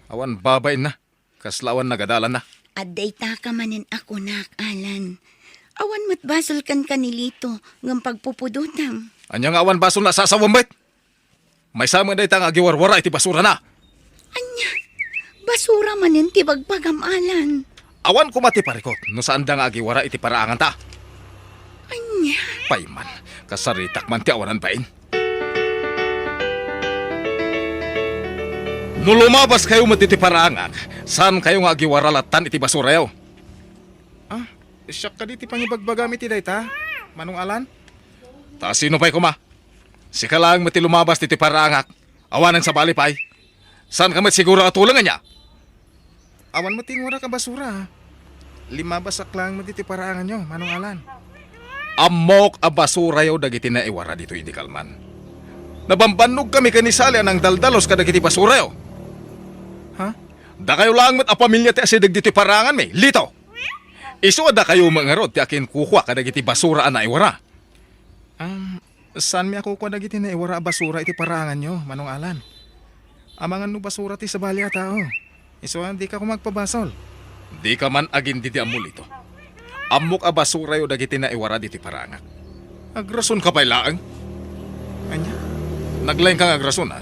Awan babain na. Kaslawan nagadalan na. Aday ta ka manin ako nak, Alan. Awan matbasol kan kanilito ng pagpupudutam. Anyang awan baso na sasawambait. May samod na itang agiwarwara iti basura na. Anya, basura manin ti bagpagam, Alan. Awan ko mati parikot. No saan da nga agiwara iti paraangan ta. Anya, Payman, kasaritak man ti awanan bain. No lumabas kayo matiti paraangan, saan kayo nga agiwaralatan iti basura yaw? Siyak ka di ti pangibagbagami ti dayta, Manong Alan? Ta sino pa'y kuma? Si ka lang mati lumabas titi paraangak, awanan sa balipay. Saan ka siguro atulangan niya? Awan mo tingura ka basura. 5 basak lang mo ti paraangan nyo, Manong Alan. Amok a basura yaw dagiti na iwara dito hindi kalman. Nabambanog kami kanisali anang daldalos ka dagiti basura yaw. Ha? Da kayo lang mat a pamilya ti asidag dito paraangan me, lito. Iso da kayo mangarod ti akin kukuha ka dagiti basura na iwara. Saan mi ako ko dagiti na iwara basura iti paraangan nyo, Manong Alan? Amangan no basura ti sa balya tao. Iso di ka ko magpabasol. Di ka man agin diti amul ito. Amok a basura yaw dagiti na iwara diti paraangak. Agrason ka pa'y laang. Anya? Naglain kang agrason ha.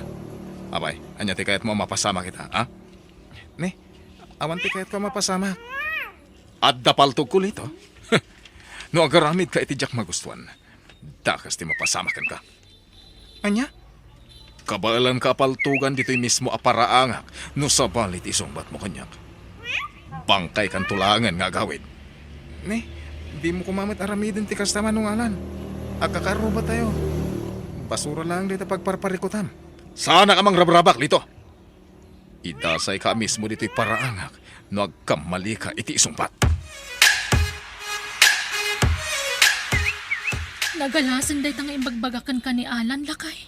Abay, anya ti kayat mo mapasama kita, ha? Ne, awan ti kahit ka mapasama. At dapaltog ko lito. No agaramid ka iti jak magustuhan. Dakas ti mapasamakan ka. Anya? Kabalan ka paltugan dito'y mismo aparaangak no sabalit isungbat mo kanyak. Bangkay kan tulangan nga gawin. Ne, di mo kumamit aramidin ti kasta, Manong Alan. Agkakaro ba tayo? Basura lang dito pagparparikutam. Sana ka mang rabrabak lito. Idasay ka mismo dito'y paraangak no agkamali ka iti isungbat. Nagalasan day tang imbagbagakan ka ni Alan, lakay.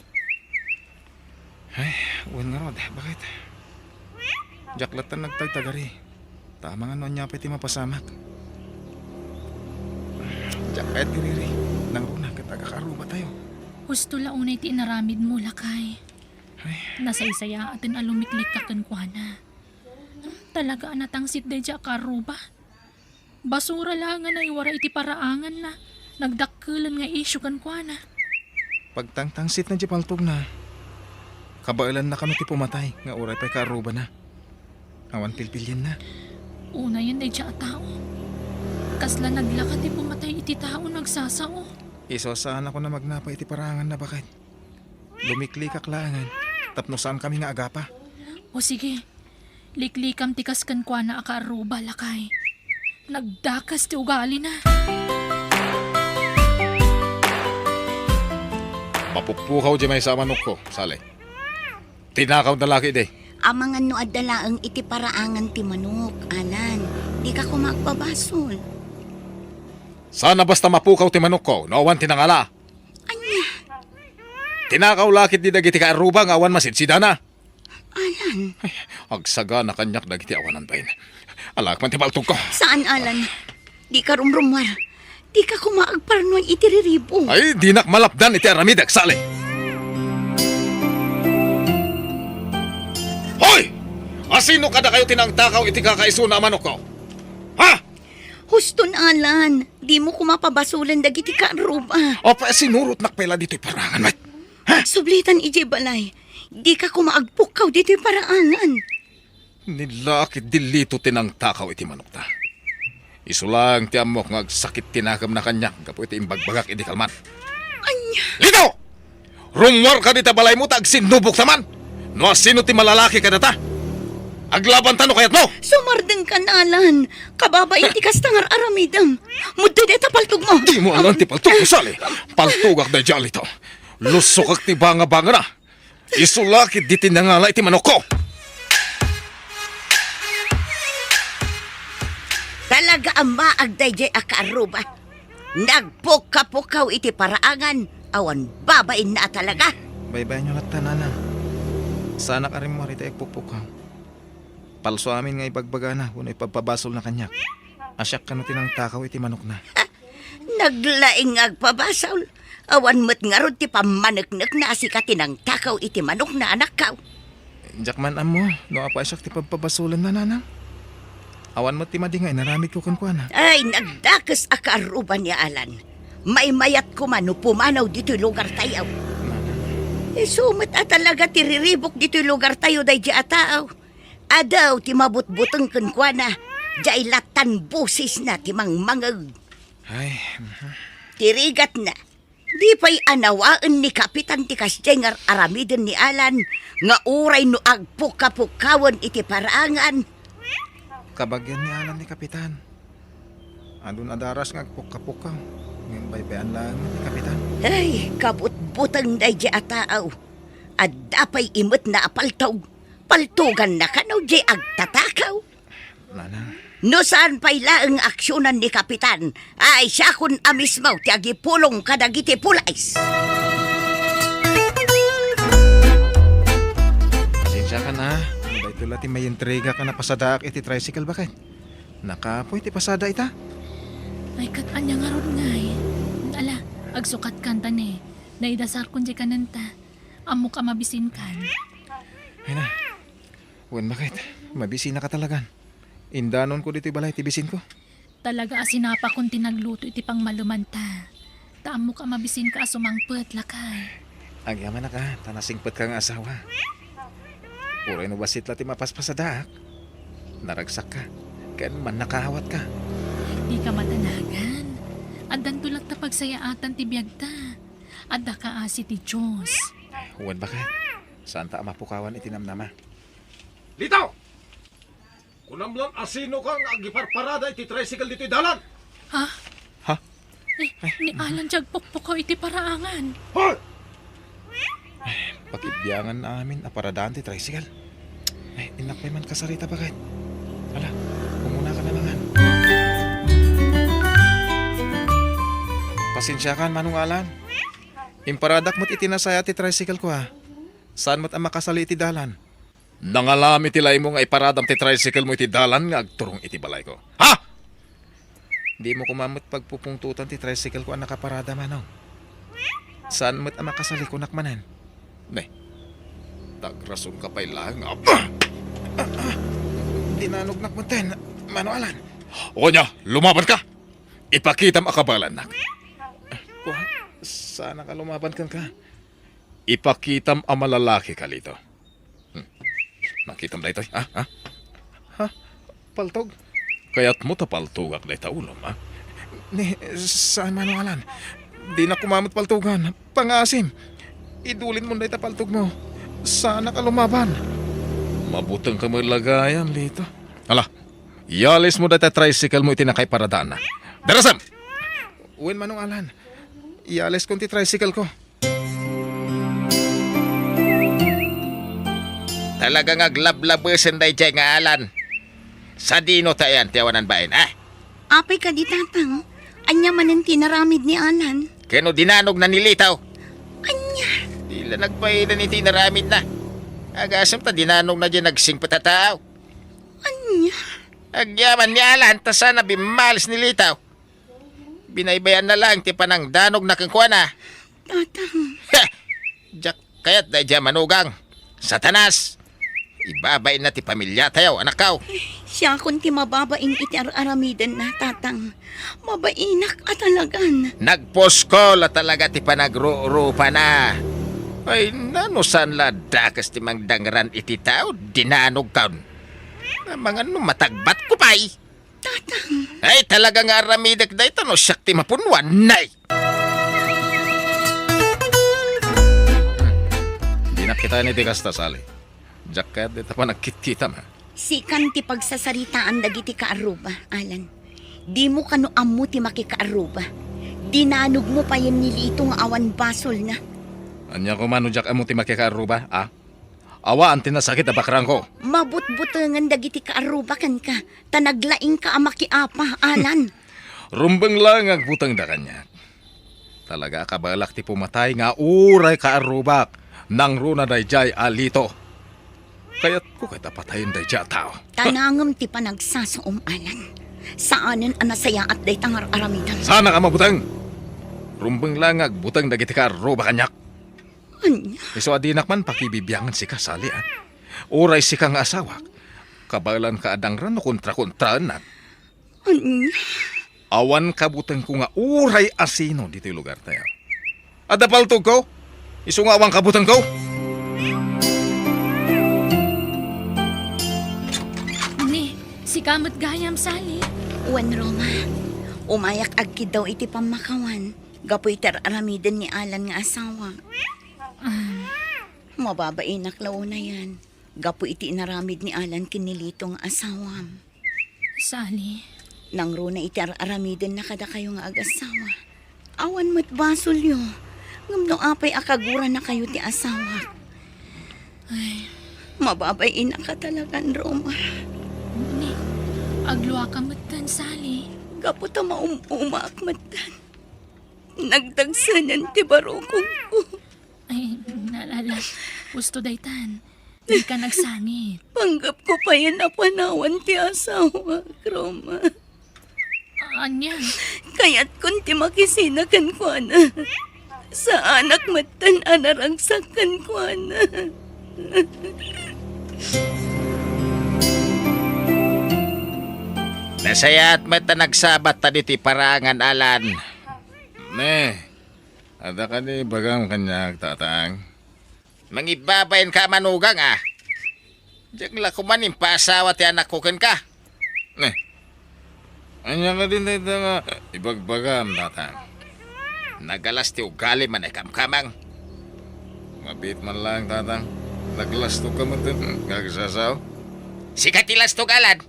Ay, uwan nga rod. Bakit? Jaklatan nagtagtagari. Tama nga noon niya pati mapasamak. Jaklet diriri. Nang runa katagakaro ba tayo? Husto launay ti inaramid mo, lakay. Nasaysaya atin alumiklik ka kankwana. Talaga anatangsit day dya karuba. Basura lang nga na iwara iti paraangan na. Nagdakkelan nga isyu kankwana. Pagtangtangsit na di paltog na. Kabailan na kami ti pumatay. Nga oray pa'y kaaruba na. Awan pilpilyan na. Una yan day dya tao. Kasla naglakat ti pumatay iti tao nagsasao. Iso saan ako na magnapa iti parangan na bakit? Lumiklikak langan. Tapno saan kami nga agapa? O sige, liklikam tikas kankwana akaaruba, lakay. Nagdakas ti ugali na. Mapuppukaw di may sa manok ko, sali. Tinakaw na laki de. Amangan no adalaang iti paraangan ti manok, Alan. Di ka ko magpabasol. Sana basta mapukaw ti manok ko, no awan tinangala. Anya, Tinakaw lakit di dagiti ka aruba nga awan masidsida na. Alan. Agsaga na kanyak dagiti awanan bain. Alak man ti baltog ko. Saan, Alan? Di ka rumrumwar. Di ka kumaagparnoy itiriribo. Ay, di nak malapdan iti aramidak, sali. Hoy! Asino kada kayo tinangtakaw iti kakaiso na manok ko? Ha? Huston, Alan. Di mo kumapabasulan dagiti ka ruba. O pa sinurot nakpela dito'y parangan, mate. Sublitan ije balay. Di ka kumaagpukaw dito'y paraangan. Nilakit dilito tinangtakaw iti manok ta. Isulang ti amok nga sakit tinakam na kanyak kapo iti imbagbagak iti kalman. Anya. Lito! Rumwar ka dita balay mo tag sinubok taman. No sino ti malalaki ka data? Aglaban tano kayat mo! Sumardeng ka na, Alan. Kababa iti kastangar aramidam. Mudde deta paltog mo. Di mo alam ti paltog ko sali. Paltogak da dyan ito. Lusok ak ti banga-banga na. Isulakit di tinangala iti manok ko. Talaga ang maagday jay akaaruba. Nagpukapukaw iti paraangan. Awan babain na talaga. Baybayan nyo lang tanana. Sana ka rin mo rita ipupuk ka. Palso amin nga ibagbaga na kung ipagpabasol na kanyak. Asyak ka no tinang takaw iti manok na. Naglaing agpabasol. Awan mo't nga ron ti pamanagnak na asikatin ang takaw iti manok na anak kaw. Jakman amo, no apa asyak ti pagpabasulan na nanang. Awan mo ti madingay, naramid ko na. Ay, nagdakas akaaruban ni Alan. May mayat ko man no pumanaw dito'y lugar tayo. Sumit talaga ti riribok dito'y lugar tayo day di ataaw. Adaw ti mabutbutang kunkwana. Jay latan busis na ti mangmangag. Ay, Tirigat na. Di pa'y anawaan ni Kapitan ti kasjengar aramiden ni Alan nga uray no agpukapukawan iti parangan. kabagyan ni Alan ni Kapitan. Andun adaras nga pukapukaw. Ngayon baybayan lang ni Kapitan. Ay, kabutbutang day di ataaw. At dapay imot na apaltaw. Paltugan na kanaw di agtatakaw. Nanang, No saan pa'y laang aksyonan ni Kapitan, ay siya kun amismaw ti agipulong kadagiti pulays. pasensya ka na. May tula ti may intriga ka na pasadaak iti tricycle bakit? Nakapoy ti pasada ita. Ay katanya nga ron ngay. Ala, agsukat kanta ni. Naidasar kun di kananta. Amo ka mabisin kan. Ay na. Wen bakit? Mabisi na ka talagan. Indanon ko dito balay tibisin ko. Talaga asinapa kun tinagluto iti pang malumanta. Taamo ka mabisin ka asumangpet lakay. Agyaman na ka, tanasingpet ka nga asawa. Uray no basit lati mapaspasadaak. Naragsak ka. Kan man nakahawat ka. Di ka matanagan. Adan tulak ta pagsayaatan ti biyagta. Adda ka asi ti Diyos. Wen bakit? Saan ta mapukawan iti namnama? Litaw! Kunamlang asino kang agiparparada iti tricycle dito'y dalan. Ha? Ha? Ni Alan jag pukpukaw iti paraangan. Hoy! Pakibyangan namin aparadaan ti tricycle. Ay, inakpay man kasarita bakit? Ala, pumuna ka na langan. Pasensya kan, Manong Alan. Imparadak mo't itinasaya ti tricycle ko ha. Saan mo't ang makasali iti dalan? Nangalami ti lay mo nga iparadam ti tricycle mo iti dalan nga agturong iti balay ko. Ha? Di mo kumamot pagpupungtutan ti tricycle ko ang nakaparada manong. Saan mo't ang makasali ko nakmanan? Nay, tagrason ka pa'y lang. Dinanog nakmunten, Manong Alan. O niya, lumaban ka. Ipakita mo akabalan nak. Sana ka lumaban ka. Ipakitam ang malalaki ka lito. Nakitam da ito, ha? Ha? Ha? Paltog? Kaya't mo tapaltugak da ito ulom, ha? Ni, saan Manong Alan? Di na kumamot paltugan. Pangasim. Idulin mo da ito paltog mo. Sana ka lumaban. Mabutang ka malagayam lito. Ala, yalis mo da ito tricycle mo itinakay paradaan na. Darasam! Uwin Manong Alan. Iyalis kong ti tricycle ko. Talagang aglablabusin day jay nga Alan. Sa dino tayan, tiyawanan bain, ha? Apay ka di tatang, anya man ang tinaramid ni Alan. Kano dinanog na nilitaw. Anya, Dila nagpailan ni tinaramid na. Agasam ta dinanog na dyan nagsingpatataaw. anya. Agyaman ni Alan, ta sana bimalis nilitaw. Binaybayan na lang ti panang danog na kangkuana. Tatang, Ha! Jack kayat day dyan manugang. Satanas! Ibabay na ti pamilya tayo, anak kaw. siya kun ti mababain iti aramidan na tatang. Mabainak at talagan. Nagposko la talaga ti panagrurupa na. Ay, nanusan la dakas ti mangdangran iti tao, dinanog kaun. Mga matagbat ko pa'y. Tatang, Ay, talaga nga aramidak da ito, no siyak ti mapunwan, nay. Di nakita ni Tikas tasali. Jacket dito pa nagkit-kita ma. sikan ti pagsasaritaan dagiti kaaruba, Alan. Di mo kano amo ti makikaaruba. Dinanog mo pa yan nilito nga awan basol na. Anya ko manujak amo ti makikaaruba, ah? Awa ang tinasakit na bakrang ko. Mabut-butangan dagiti kaarubakan ka. Tanaglaing ka amakiapa, Alan. Rumbang lang ang butang da kanya. Talaga kabalak ti pumatay nga uray kaarubak nang runa dayjay alito. Kaya't ko kay tapatayin dayjay tao. Tanangam ti panagsasaom, Alan. Saanin anasaya at day tangar aramidan. Sana ka mabutang. Rumbang lang ang butang dagiti kaarubak kanyak. Anya? Iso adinak man pakibibiyangan si kasali ah. Uray si kang asawa. Kabalan ka adangran no kontra-kontraan na. Anya? Awan kabutang ko nga uray asino dito yung lugar tayo. Adapaltog ko? Iso nga awang kabutang ko? Ni, si kamot gayam sali. Uwan, Roma. Umayak agkid daw iti pamakawan. Gapoy aramiden ni Alan nga asawa. Mababain naklaw na yan. Gapoy iti inaramid ni Alan kinilito nga asawam. Sali. Nang runa iti aramiden na kada kayo nga ag-asawa. Awan mo't basol yo. Ngamno apay akagura na kayo ti asawa. Ay, Mababain na ka talagan, Roma. ni, agluwa ka matan, Sali. Gaputa maumakmatan. Nagdagsanan ti barukong ko. Ay, nalala. Gusto daytan. Di ka nagsangit. Panggap ko pa yan na panawan ti asawa, Roma. Anya, Kaya't kun ti makisinakan ko na. Sa anak matan anaragsakan ko na. Nasaya at mata nagsabat ta diti parangan, Alan. Ne, ada ka ni bagang kanyag tatang. Mangibabayin ka manugang, ah. Diyan la kumanin pa asawa ti anak ko ken ka. Ne, anya ka din dito nga ibagbagam tatang. Nagalas ti ugali man ay kamkamang. Mabit man lang tatang. Naglasto ka man din, kagsasaw. Sikatilas to galad.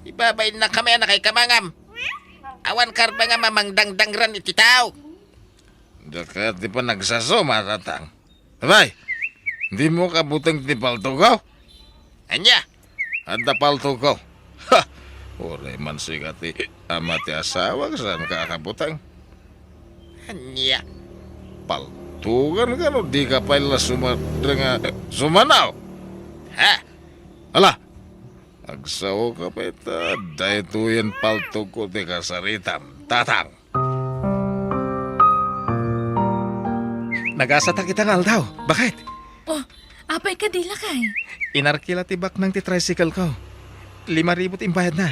Ibabayin na kami na kay kamangam. Awan karba nga mamangdangdangran iti tao. Dakat di pa nagsasaw matatang. Abay, hindi mo kabutang ti paltugaw? Anya? Ada paltugaw. Ha! Ore man sikati ama ti asawa saan kakabutang. Anya? Paltugan ka no, di ka pala sumanaw. Ha? Ala, agsaw ka pa ita, dahil tuyan paltog ko di kasaritam, tatang. Nagasata kita ngal daw, bakit? oh, apay ka di lakay. Inarkila tibak ng ti tricycle ko. 5,000 imbayad na.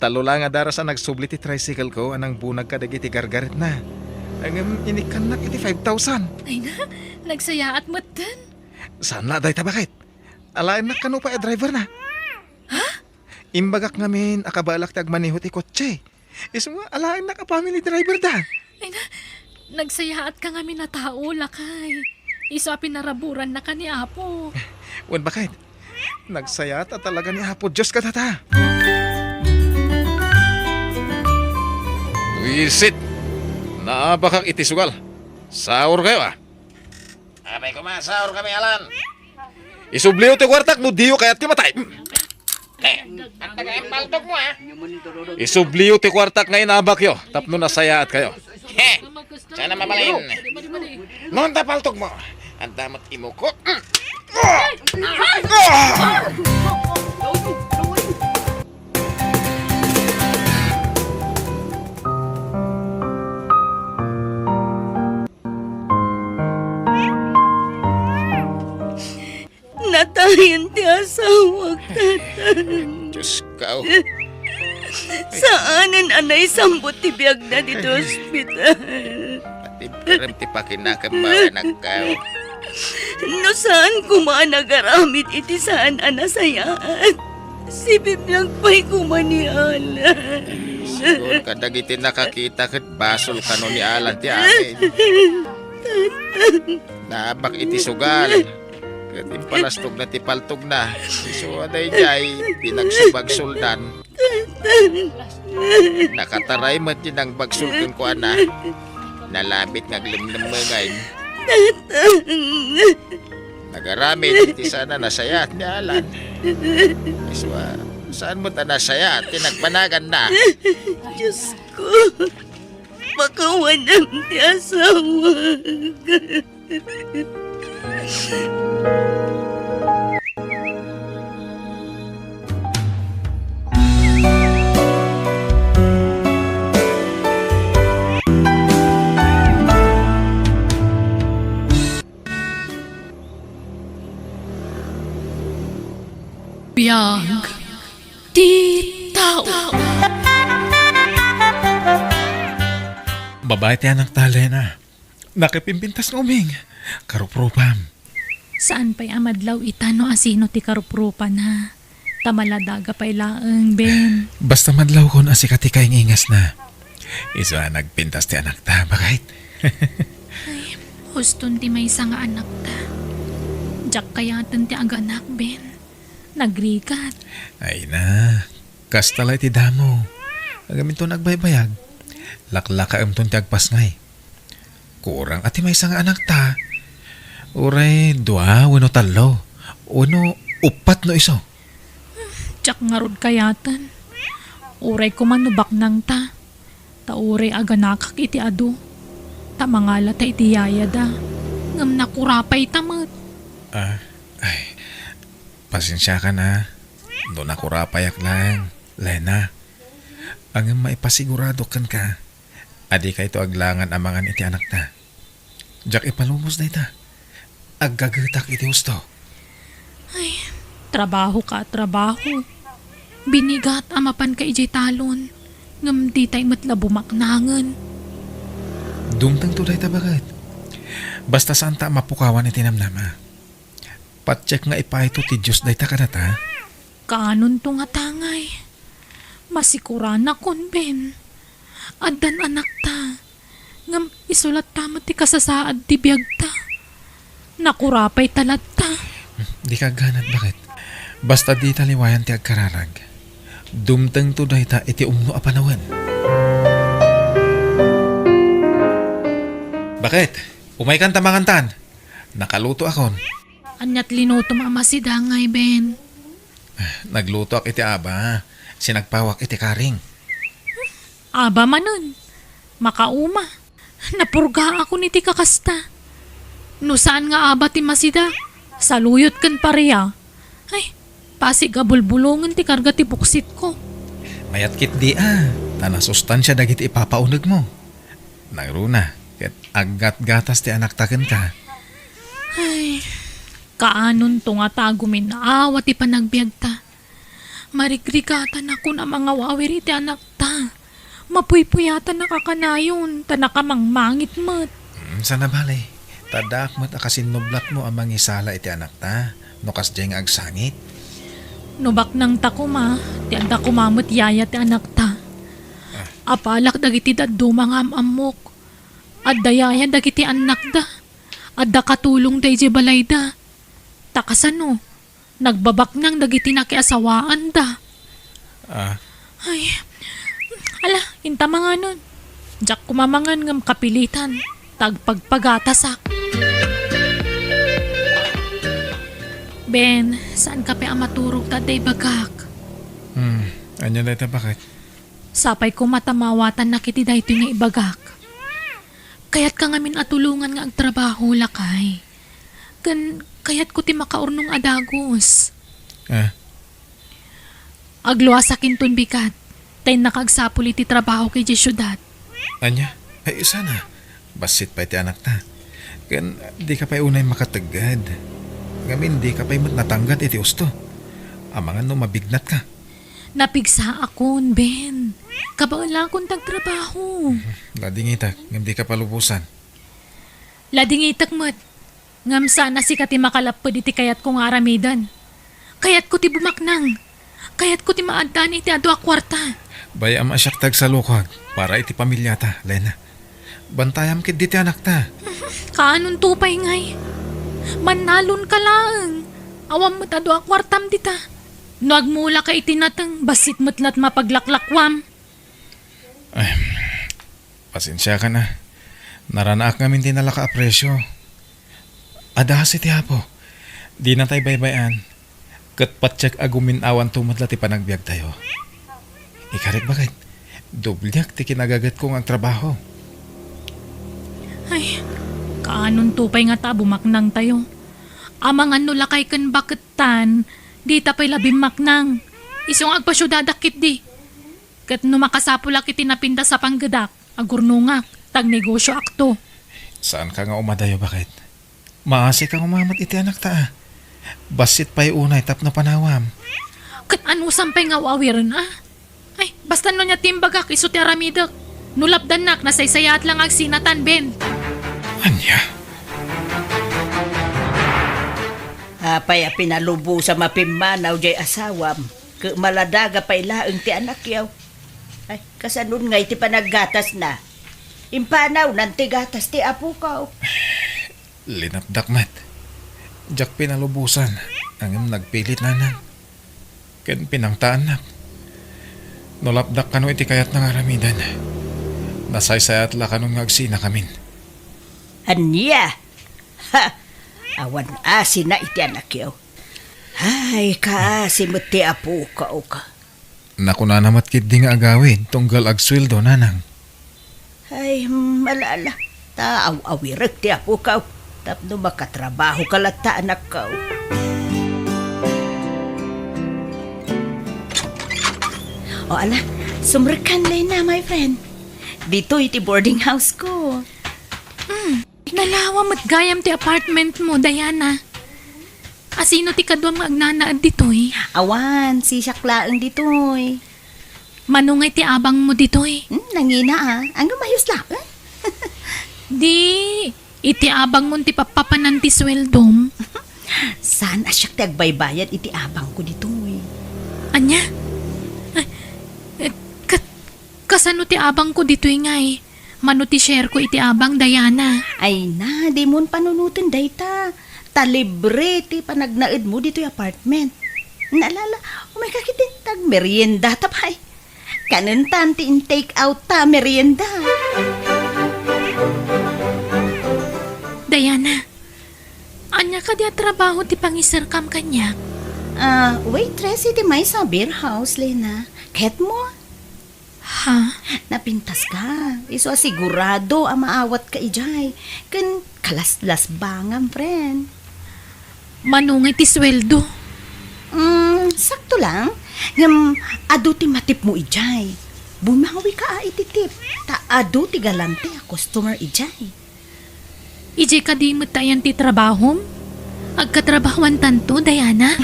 Talo lang nga darasan nagsubli ti tricycle ko, anang bunag ka dagiti gargarit na. Ang inikanak iti 5,000. Ay na, nagsaya at matan. Saan na day ta bakit? Alain na kano pa e driver na. Ha? Imbagak ngamin akabalak ti agmanihot ti kotse. Iso nga alain na ka family driver da. Ay na, nagsaya at ka ngami na tao lakay. Isa pinaraburan na ka ni Apo. Wan bakit? Nagsaya ta talaga ni Apo Diyos ka tata. Wisit! Naabakak iti sugal. Saur kayo ah. Abay kumasaur kami, Alan. Isubliw ti kwartak no diyo kaya't ti matay. Ang tagay paltok mo, ha? Isubliw ti kwartak nga inabak yo. Tapno nasayaat kayo. He! Sana mabalain. Noon ta paltok mo. Ang damat imo ko. Natayin ti asawa, tatan. Diyos ka, oh. Saanan anay sambot ti biyag na dito ospital. Pati perem ti pakinakamawa nagkaw. No saan kumanagaramit iti saan anasayaan. Si bibiyag pa'y kumaniala. Siguro kadagiti nakakita kat basol ka no ni Alan ti akin. Naabak iti sugal. Kati palastog na ti paltog na. So aday jay nalabit nga glimlimengay. Nagaramid, ti sana nasaya at nialan. Iswa, saan mo ta nasaya at tinagpanagan na? Diyos ko, pakawanan ti asawa. Biyag ti tao. Babae ti anak talena. Nakipimpintas ng uming. Karuprupam. Saan pa'y amadlaw itano asino ti karuprupan ha? Tamaladaga pa'y laeng, Ben. Basta madlaw kon asikati kay ngingas na. Isa nagpintas ti anak ta, bakit? Huston ti may nga anak ta. Diyak kayatan ti aganak, Ben. Nagrikat. Ay na, kastalay ti damo. Agamin to nagbaybayag. Laklaka ton ti agpasngay. Kurang ati may nga anak ta. Uray, dua, wano talo. Uno, upat no iso. Diyak nga rod kayatan. Uray kumanubak nang ta. Ta uray aganakak iti adu. Ta mangala ta iti yaya da. Ngam nakurapay tamat. Ay, pasensya ka na. Doon ako rapayak lang. Lena, ang maipasigurado kan ka. Adi ka ito aglangan amangan iti anak ta. Diyak ipalumos na ita. Aggagatak iti husto. Ay, trabaho ka, trabaho. Binigat amapan ka ijay talon. Ngam di tay matla bumaknangan. Dumtang tulay ta bagat. Basta saan ta mapukawan iti namnama. Patcheck nga ipaito ti Diyos day ta kanata. Kanon to nga tangay. Masikuran na kon, Ben. Addan anak ta. Ngam isulat tama ti kasasaad ti biyag ta. Nakurapay talat ta. Di ka ganat bakit? Basta di taliwayan ti agkararag. Dumtang tulay ta iti umno a panawan. Bakit? Umay kan tamangantan. Nakaluto akon. Anyat linuto mamasida ngay, Ben. Nagluto ak iti aba. Sinagpawak iti karing. Aba manon. Makauma. Napurga ako ni ti kakasta. No saan nga aba ti masida? Saluyot kan pareya. Ay, pasigabulbulungan ti karga ti buksit ko. Mayat kit di Tana sustansya dagiti ipapaunag mo. Nagruna. Ket aggat-gatas ti anak taken ka. Ay, kaanon to nga tagumin na awa ti panagbiag ta. Marigrigatan ako na mga wawiri ti anak ta. Mapuypuyatan nakakanayon, ta nakamangmangit mat. Sana balay. Tadak mo't akasinublat mo ang mangisala iti anak ta. Nukas diyang agsangit. Nubak nang takuma, ti anda kumamot yaya ti anak ta. Apalak dagiti daddo mga amok. Adda yaya dagiti anak da. Adda katulong da iti balay da. Takasano, nagbabak nang dagiti nakiasawaan da. Ay, ala, inta mga nun. Diyak kumamangan ngam kapilitan. Tagpagpagatasak. Ben, saan ka pa amaturog taday bagak? Anya na ito bakit? Sapay ko matamawatan na kiti dahito nga ibagak. Kaya't ka ngamin atulungan nga agtrabaho lakay. Kaya't ko ti makaurnong adagos. Agluwasakin ton bigat. Tay nakagsapul iti trabaho kay di syudad. Anya? Ay, isa na. Basit pa iti anak ta. Kan di ka pa'y unay makatagad. Ngamin di ka pa'y natanggad iti usto. Amangan no mabignat ka. Napigsa akon, Ben. Kabaala akong tagtrabaho. Ladingitak, ngam di ka palubusan. Ladingitak mat. Ngam sana si kati makalapod iti kayat kong aramidan. Kayat ko ti bumaknang. Kayat ko ti maaddan iti adu a kwarta. Bayam asyaktag sa lukag para iti pamilya ta, Lena. Bantayam kit di ti anak ta. Kaanon tupay ngay? Manalon ka lang. Awam mo't adu a kwartam dita. Nagmula ka itinatang basit matlat mapaglaklakwam. Ay, pasensya ka na. Naranaak ngamin din nala ka apresyo. Adahas iti hapo. Di na tayo baybayan. Kat patsyak agumin awan tumadla ti panagbiag tayo. Ikarik bakit? Dublyak ti kinagagat kong ang trabaho. Ay, kaanon tupay nga ta bumaknang tayo. Amang ano lakay kan baketan, di tapay labing maknang. Isong agpasyudadakit di. Kat no makasapulak iti napinda sa panggadak, agurnungak, tag negosyo akto. Saan ka nga umadayo bakit? Maasi kang umamat iti anak ta. Basit pa'y unay tapno panawam. Kat ano sampay nga wawiran Ay, basta no niya timbagak iso ti aramidak. Nulapdan nak, nasaysayat lang agsinatan, Ben. Anya? Apay a pinalubo sa mapimanaw jay asawam. Ke maladaga pa ilaang ti anak yaw. Ay, kasanun nga iti panaggatas na. Impanaw nanti gatas ti apo ka. Linapdak mat. Jak pinalubusan. Ang nagpilit na nang. Ken pinangtaan na. Nolapdak kano iti kayat ng aramidan. Nasaysayat la kanong ngagsina kamin. Anya? Ha! Awan asin na iti anak yaw. Ay, kaasi mo ti apo ka o ka. Naku na namat kit di nga agawin. Tunggal agsweldo nanang. Ay, malala. Taaw-awirag ti apo ka. Tapno makatrabaho ka lata anak ka. O ala, sumrekan na my friend. Dito iti boarding house ko. Nalawa mo't gayam ti apartment mo, Diana. Asino ti kadwam nga agnanaad ditoy? Awan, si Saklaang ditoy. Manungay ti abang mo ditoy. Nangina Ang lumayos lang. Di, iti abang mo ti papapanan ti sweldom. Saan asyak ti agbaybayad iti abang ko ditoy. Anya? Kasano ti abang ko ditoy ngay? Mano ti share ko iti abang, Diana. Ay na, di mon panunutin dayta. Talibre ti panagnaid mo dito'y apartment. Naalala, kakitin tag merienda tapay. Kanan tanti in take out ta merienda. Diana, anya ka di trabaho ti pangisarkam kanya? Waitress iti may sa beer house, Lena. Ket mo? Ha? Napintas ka. Iso asigurado ang maawat ka ijay. Kan kalaslas bangam, friend. Manungay ti sweldo. Sakto lang. Ado ti matip mo ijay. Bumawi ka ititip. Ado ti galante a customer ijay. Ijay ka di matayan ti trabahom? Agkatrabahuan tanto, Diana?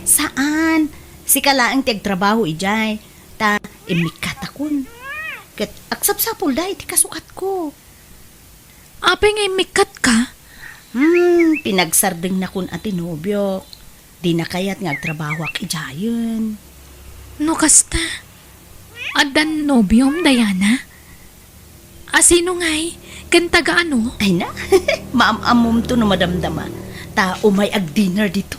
Saan? Si kalaang ti agtrabaho ijay. Ta imikatakon. Kat aksapsapol da iti kasukat ko. Apay nga imikat ka? Pinagsardeng na kun ati nobyo. Di na kayat nga agtrabaho ak ijayon. No kasta? Adan nobyom, Diana? Asino ngay? Kan taga ano? Ay na, maam-amom to no madamdama. Ta umay ag dinner dito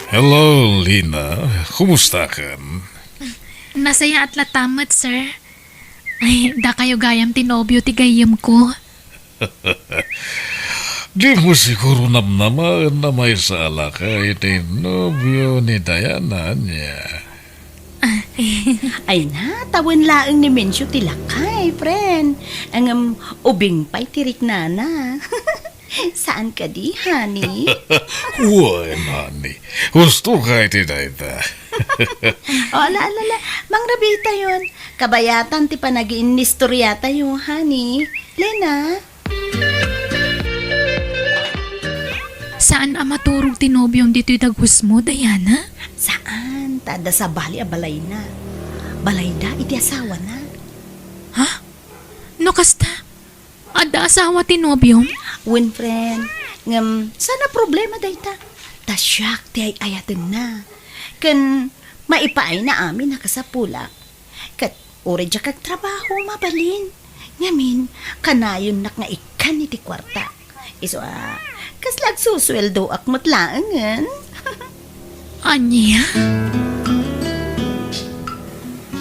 Hello, Lina. Kumusta ka? Nasaya at latamat, sir. Ay, da kayo gayam tinobyo ti gayam ko. Di mo siguro namnaman na may sala ka iti nobyo ni Diana niya. Ay na, tawin laang ni Mensyo tilakay, friend. Ang ubing pa'y tirik na. Saan ka di, honey? Uy, nani. Gusto ka iti dayta. Ala. Mang Rabita yun. Kabayatan ti panagiin nistoryata yun, honey. Lena? Saan maturog tinobyong dito'y dagus mo, Diana? Saan? Tada sa bali a balay na. Balay da, iti asawa na. Ha? No kasta? Ada asawa tinobyong? Win, friend. Sana problema dayta. Tasyak ti ay ayatin na. Kan maipaay na amin nakasapula. Kat uri dya kag trabaho mabalin. Ngamin, kanayon nak nga ikan iti kwarta. Iso kaslag susweldo ak matlaangan. Anya?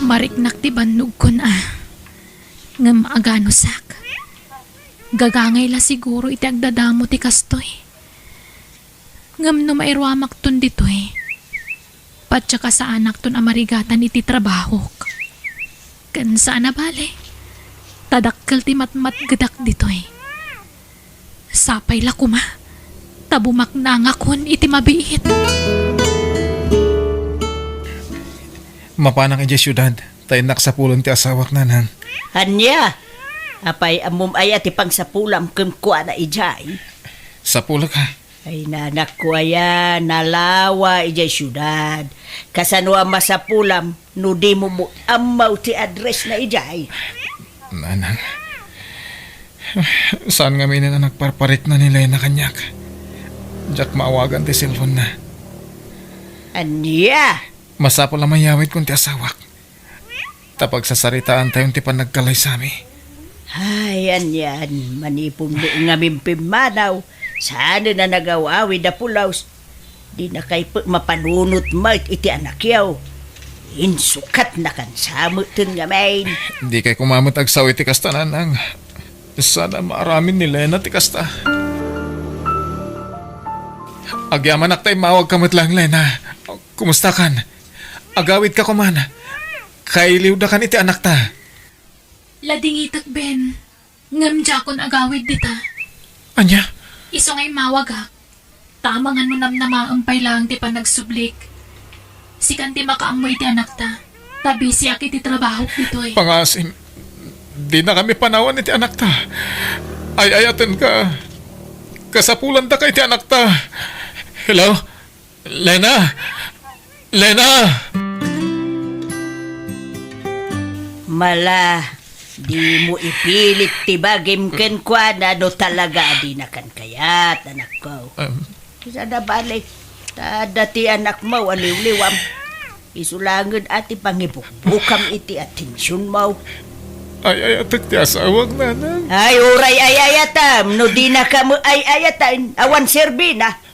Mariknak ti bannog ko na. Ngam agano sak. Gagangay la siguro iti agdadamo ti kastoy. Ngam no mairwamak ton ditoy. Patsa ka sa anak ton amarigatan iti trabahok. Kan saan na bale? Tadakkel ti matmat gadak ditoy. Sapay la kuma. Tabumak na nga kun iti mabiit. Mapanang iti syudad, tayo naksapulon ti asawak nanang. Anya, apay amum ay ati pang sapulam kum kuha na ijay. Sapulak ha. Ay nanak ko aya, nalawa ijay syudad. Kasanwa masapulam, no di mo mo amaw ti address na ijay. Nanang, saan nga may na nagparparit na nila na kanyak? Diyak maawagan ti cellphone na. Anya, Masapol na mayawid kung ti asawak. Tapag sasaritaan tayong ti panagkalay sami. ay anyan, manipong mo nga mimpimanaw. Sana na nagawawid na pulaws. Di na kay mapanunot mo iti anak yaw. Insukat na kan samutin nga main. Hindi kay kumamot agsaw iti kasta nanang. Sana maaramin ni Lena ti kasta. Agyaman tayo mawag kamot lang, Lena. Kumusta kan? Agawid ka kuman. Kailiw na kan iti anak ta. Lading itak Ben. Ngam jakon agawid dita. Anya? Iso ngay mawag ha. Tamangan mo namnamaampay lang ti panagsublik. Sikan ti makaamoy ti anak ta. Tabi siya kiti trabaho dito eh. Pangasim. Di na kami panawan iti anak ta. Ay-ayaten ka. Kasapulan ta kay ti anak ta. Hello? Lena? Lena? Mala, di mo ipilit tibagim ken kwa na do talaga di na kan kayat anak ko. Isa na balik, dati anak mo aliw-liwam. Isulangan ati pangibukbukam iti atensyon mo. Ay-ayaten ti asawag nanang. Ay, uray ayayatam, no di na ka mo ayayatan, awan serbina.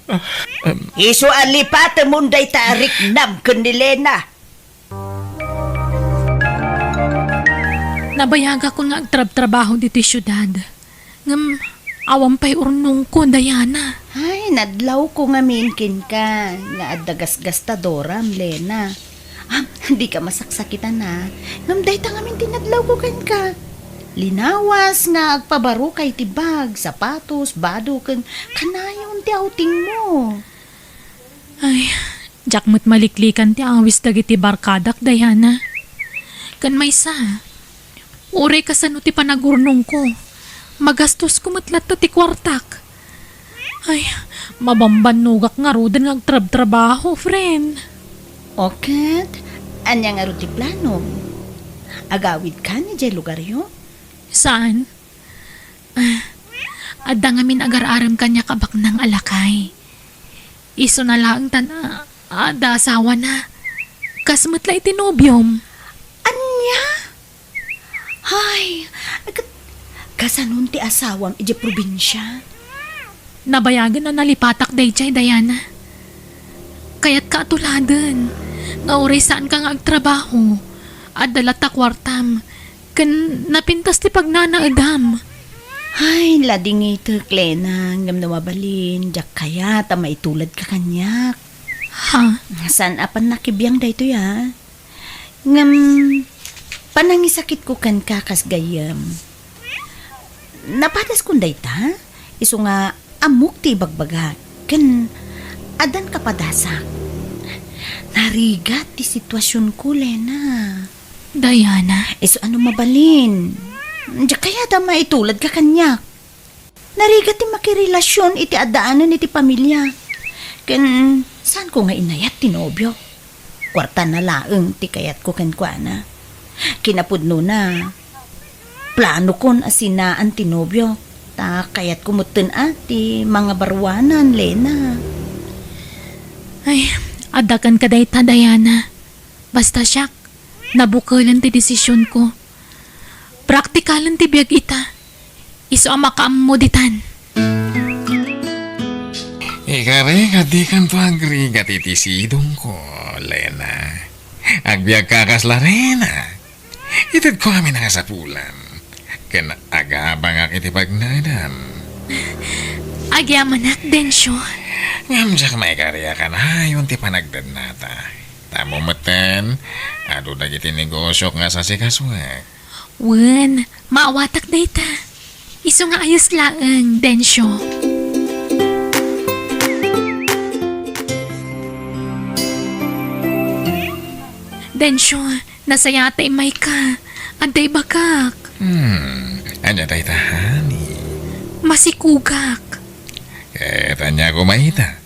Isu alipata munday tarik nam kandilena. Nabayaga ko nga agtrab-trabaho dito syudad. Ngam, awam pa'y urnong ko, Diana. Ay, nadlaw ko nga minkin ka. Nga adagas-gastadoram, Lena. Hindi ka masaksakitan na. Ngam day ta nga mintin nadlaw ko ka. Linawas nga agpabaro kay tibag, sapatos, bado, kanayon ti outing mo. Ay, jakmo't maliklikan ti awis dagiti barkadak, Diana. Kan may sa. Uray ka sa no ti panagurnong ko. Magastos ko matlat to ti kwartak. Ay, mabambanugak nga rodan nga agtrab-trabaho, friend. Okay, anya nga ro ti plano? Agawid ka ni jay lugar yo? Saan? Adda nga min agar-aram kanya kabak ng alakay. Iso na lang tana, ada asawa na. Kasmatla iti nobyom. Anya? Ay, kasanon ti asawam iti probinsya? Nabayagan na nalipatak dayjay, Diana. Kaya't kaatuladan. Nga oray saan ka nga agtrabaho. At dalata kwartam. Kan napintas ti pagnanaadam. Ay, lading ito, Klena. Ngam nawabalin. Diyak kaya, maitulad ka kanyak. Ha? Saan apan nakibiyang dayto ya? Ngam, panangisakit ko kan kakas gayam. Napatas kong dayta? Iso nga, amok ti bagbaga. Kan, adan kapadasak. Narigat ti sitwasyon ko, Lena. Diana. Iso ano mabalin? Diyak kaya da maitulad ka kanyak. Narigat ti makirelasyon iti adaanan iti pamilya. Kan, saan ko nga inayat ti nobyo? Kwarta na laeng ti kayat ko kenkwana. Kinapudno na. Plano kon asinaan ti nobyo. Ta kayat kumuten ti mga barwanan, Lena. Ay, adakan ka dayta, Diana. Basta siyak, nabukalan ti desisyon ko. Praktikalan ti biyag ita. Iso ang makaamoditan. Ikare, kadi kan to agri iti sidong ko, Lena. Agbiag kakas Larena. Itad ko kami na sa pulan. Kan agabang ang itipagnadan. Agyaman ak, Densyo. Ngam siya may karya ka na yung ti panagdad nata. Tamo meten, ado na giti negosyo nga sa sikaswa. Wen, maawatak data. Iso nga ayos laang, Densyo. Densyo, nasayatay may ka. Aday bakak. Anya tayo tahani. Masikugak. Kaya niya kumaita.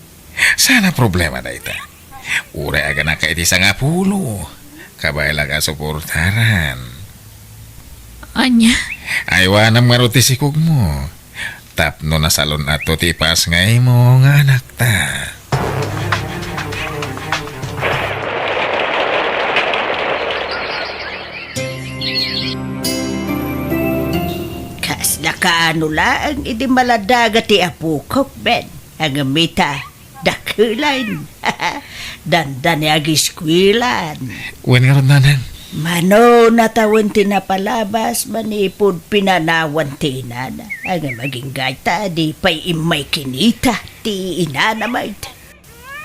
Sana problema tayo ta. Ure aga na kaiti sa nga pulo. Kabayla ka suportaran. Anya? Aywanam nga ro ti sikog mo. Tapno na salon ato ti pas ngay mo nga anak ta. Kas nakaano lang, idi maladaga ti apukok, Ben. Ang mita, dakulan. Dandan agiskwilan. Uwan nga ron nanang. Mano natawin tinapalabas, manipod pinanawan tinan. Ang maging gata, di pa'y imay kinita, ti inanamay.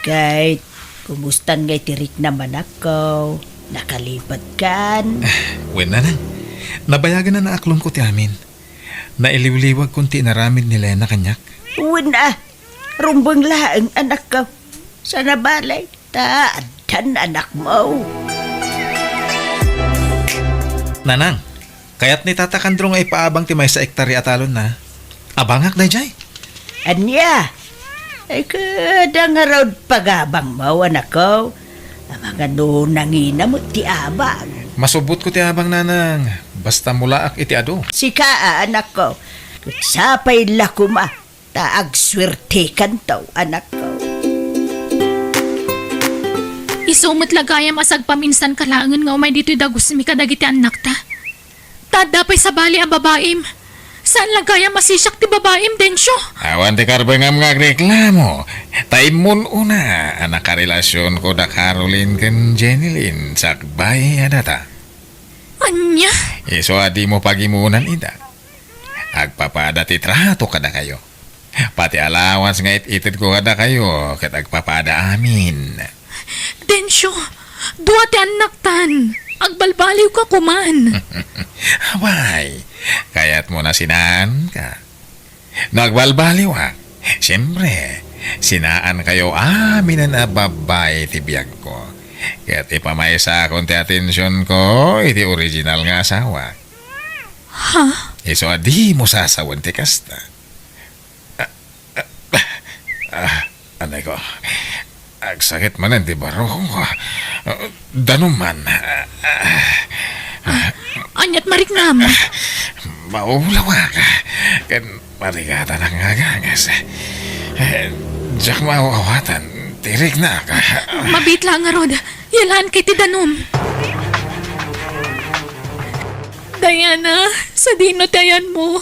Kahit kumustan ngay tirik naman ako, nakalipat kan. Uwan nanang. Nabayagan na naaklong ko ti amin. Nailiwliwag kung tinaramid ni Lena kanyak. Una, rumbang laang anak ko. Sa nabalay, taadan anak mo. Nanang, kayat ni Tata Kandrong ay paabang ti may sa ektarya atalon na. Abangak na jay. Anya, ay kada nga raw pagabang mo, anak ko. Ang mga nangina mo ti abang. Masubot ko ti abang nanang. Basta mulaak iti ado. Sika, anak ko. Sapay lakuma, taag swerte kantaw, anak ko. Isumot lagayam asag paminsan kalaangan nga umay dito'y dagos mi kadagiti anak ta. Tadapay sa bali ang babaim. Saan lagayam masisyak ti babaim, Densyo? Awan ti karbangam nga reklamo. Taimun una, anak karelasyon ko da Caroline ken Jenilyn sakbay adata. Anya? Iso adi mo pagimunan ida. Agpapada ti trato kada kayo. Pati allowance nga itid ko kada kayo ket agpapada amin. Densyo, duwa ti anak tan. Agbalbaliw ka kuman. Abay, kaya't mo na sinaan ka. Nagbalbaliw ha. Siyempre, sinaan kayo amin na babay ti biyag ko. Kaya't ipamaysa akong ti atensyon ko, iti original nga asawa. Ha? Iso di mo sasawan ti kasta. Anay ko, agsakit man ang di baro ko. Danuman. Anyat mariknam. Maulawa ka. Kan marigata ng agangas. Diyak mawawatan. Tirik na ka. Mabit lang nga, Rod. Yalaan kay ti danom. Diana, sa dino tayan mo.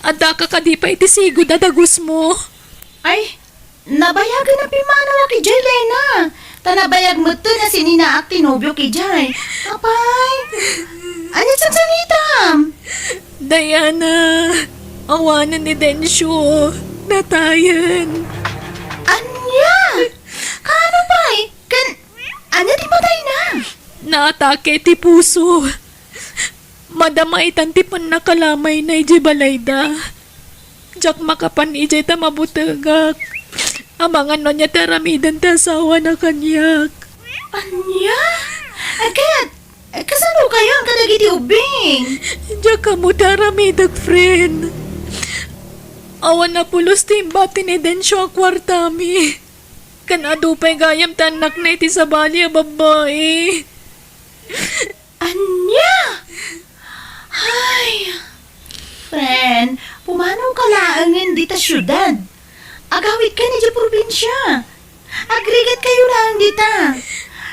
Ada ka kadipay ti sigo dadagus mo. Ay, nabayagan na pimanawa kay Jay, Lena. Tanabayag mo to na sininaak tinubyo kay Jay. Apay, anit sa sanitam. Diana, awanan ni Densyo. Natayan. Anya? Kano pa'y? Anya di patay na? Naatake ti puso. Madamay tantipan na kalamay na iji balayda. Jak makapan iji ta mabutagak. Amangan no niya taramidan ta asawa na kanyak. Anya? Agad, kasano kayo ang kadagiti ubing? Jak kamu taramidag, friend. Awan na pulos timbati ni Densyo ang kwartami. Kanado pa'y gayam tanak na iti sa bali a babae. Anya? Ay, friend, pumanong kalaangin dita syudad. Agawit ka ni di probinsya. Agrigat kayo lang dita.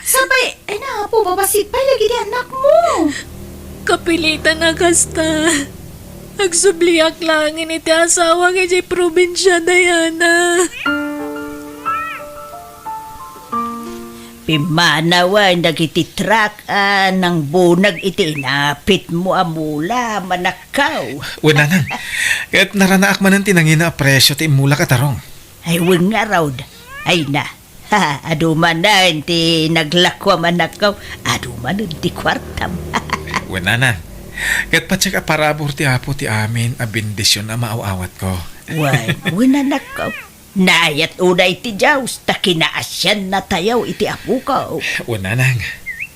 Sabay, ay na po, babasit pa lagi di anak mo. Kapilitan na kasta. Agsubliak lang iti asawa ng iti probinsya, Diana. Pimanawan nagititrak ng bunag iti napit mo amula manakaw. Unanan, kahit naranaak man ang tinangin na presyo ti mula katarong. Ay weng nga raw. Ay na. Ha, aduman na ti naglakwa manakaw. Aduman ti kwartam. Unanan, kahit patsaka parabor ti apo ti amin a bendisyon na maaawat ko. Why, winanakaw. Nayat unay ti Diyos, ta kinaasyan na tayaw iti apo ko. Unanan,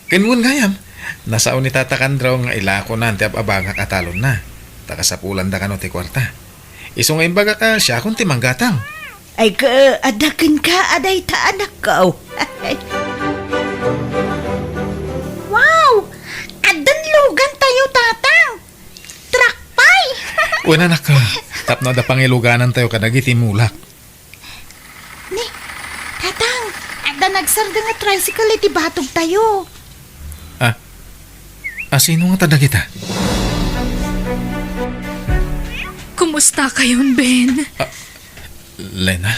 kanmun gayam. Nasa ni tatakan draw nga ilako na ti ababanga katalon na. Takasapulan da kano ti kwarta. Iso nga imbaga ka siya kung ti manggatang. Ay ka, adakin ka, aday ta anak ko. Wow! Adan lugan tayo, tatang! Trakpay! Unanan ka, tapno da pangiluganan tayo kadagiti mulak. Ni, tatang, adan nagsarda nga tricycle iti batog tayo. Sino nga tadag kita? Kumusta kayon, Ben? Lena,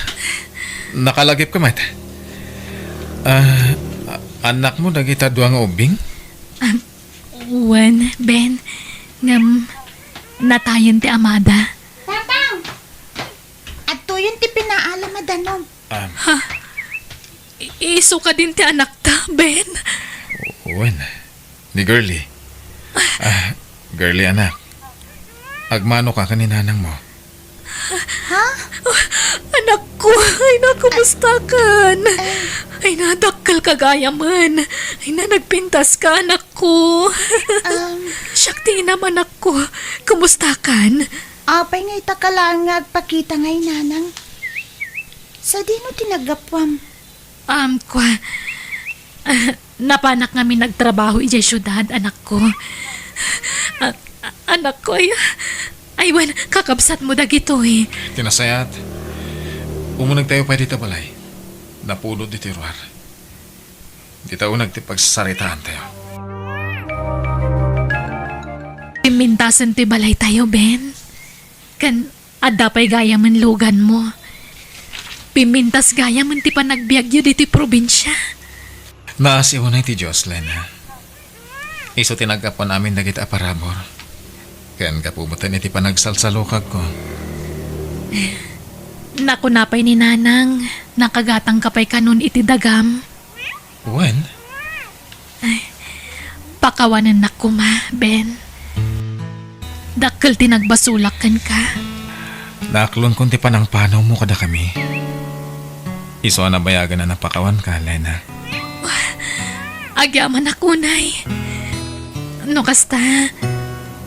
nakalagip ka mat. Anak mo nagita duang ubing? Wen, Ben, ngam natayin ti Amada. Tatang! At to yun ti pinaalam madanom. Iso ka din ti anak ta, Ben. Wen, ni Girlie. Girlie anak. Agmano ka kaninanang mo? Anak ko, ay na, kumusta kan? Ay na, dakkel ka gaya man. Ay na, nagpintas ka, anak ko. Syakti naman anak ko. Kumusta kan? Apay ngay takalangag pakita ngay nanang. Sa di no tinagapwam. Napanak kami nagtrabaho ijay syudad, anak ko. Anak ko, ay wan, kakabsat mo dagito eh. Tinasayat. Umunag tayo pa dito balay. Napulod di tiruar. Di tayo nagtipagsaritaan tayo. Pimintasan ti balay tayo, Ben. Kan, adapay gaya man lugan mo. Pimintas gaya man ti panagbiagyo di ti probinsya. Naasiwanay ti Diyos, Lena. Iso tinagapon namin dagit aparabor. Kayan kapumutan iti panagsalsalukag ko. Nakunapay ni Nanang, nakagatang kapay kanun iti dagam. When? Pakawanan na kuma, Ben. Dakkel tinagbasulakan ka. Naaklon kung ti panang panaw mo kada kami. Iso na bayagan na napakawan ka, Lena. Agyaman ako, Nay. No kasta,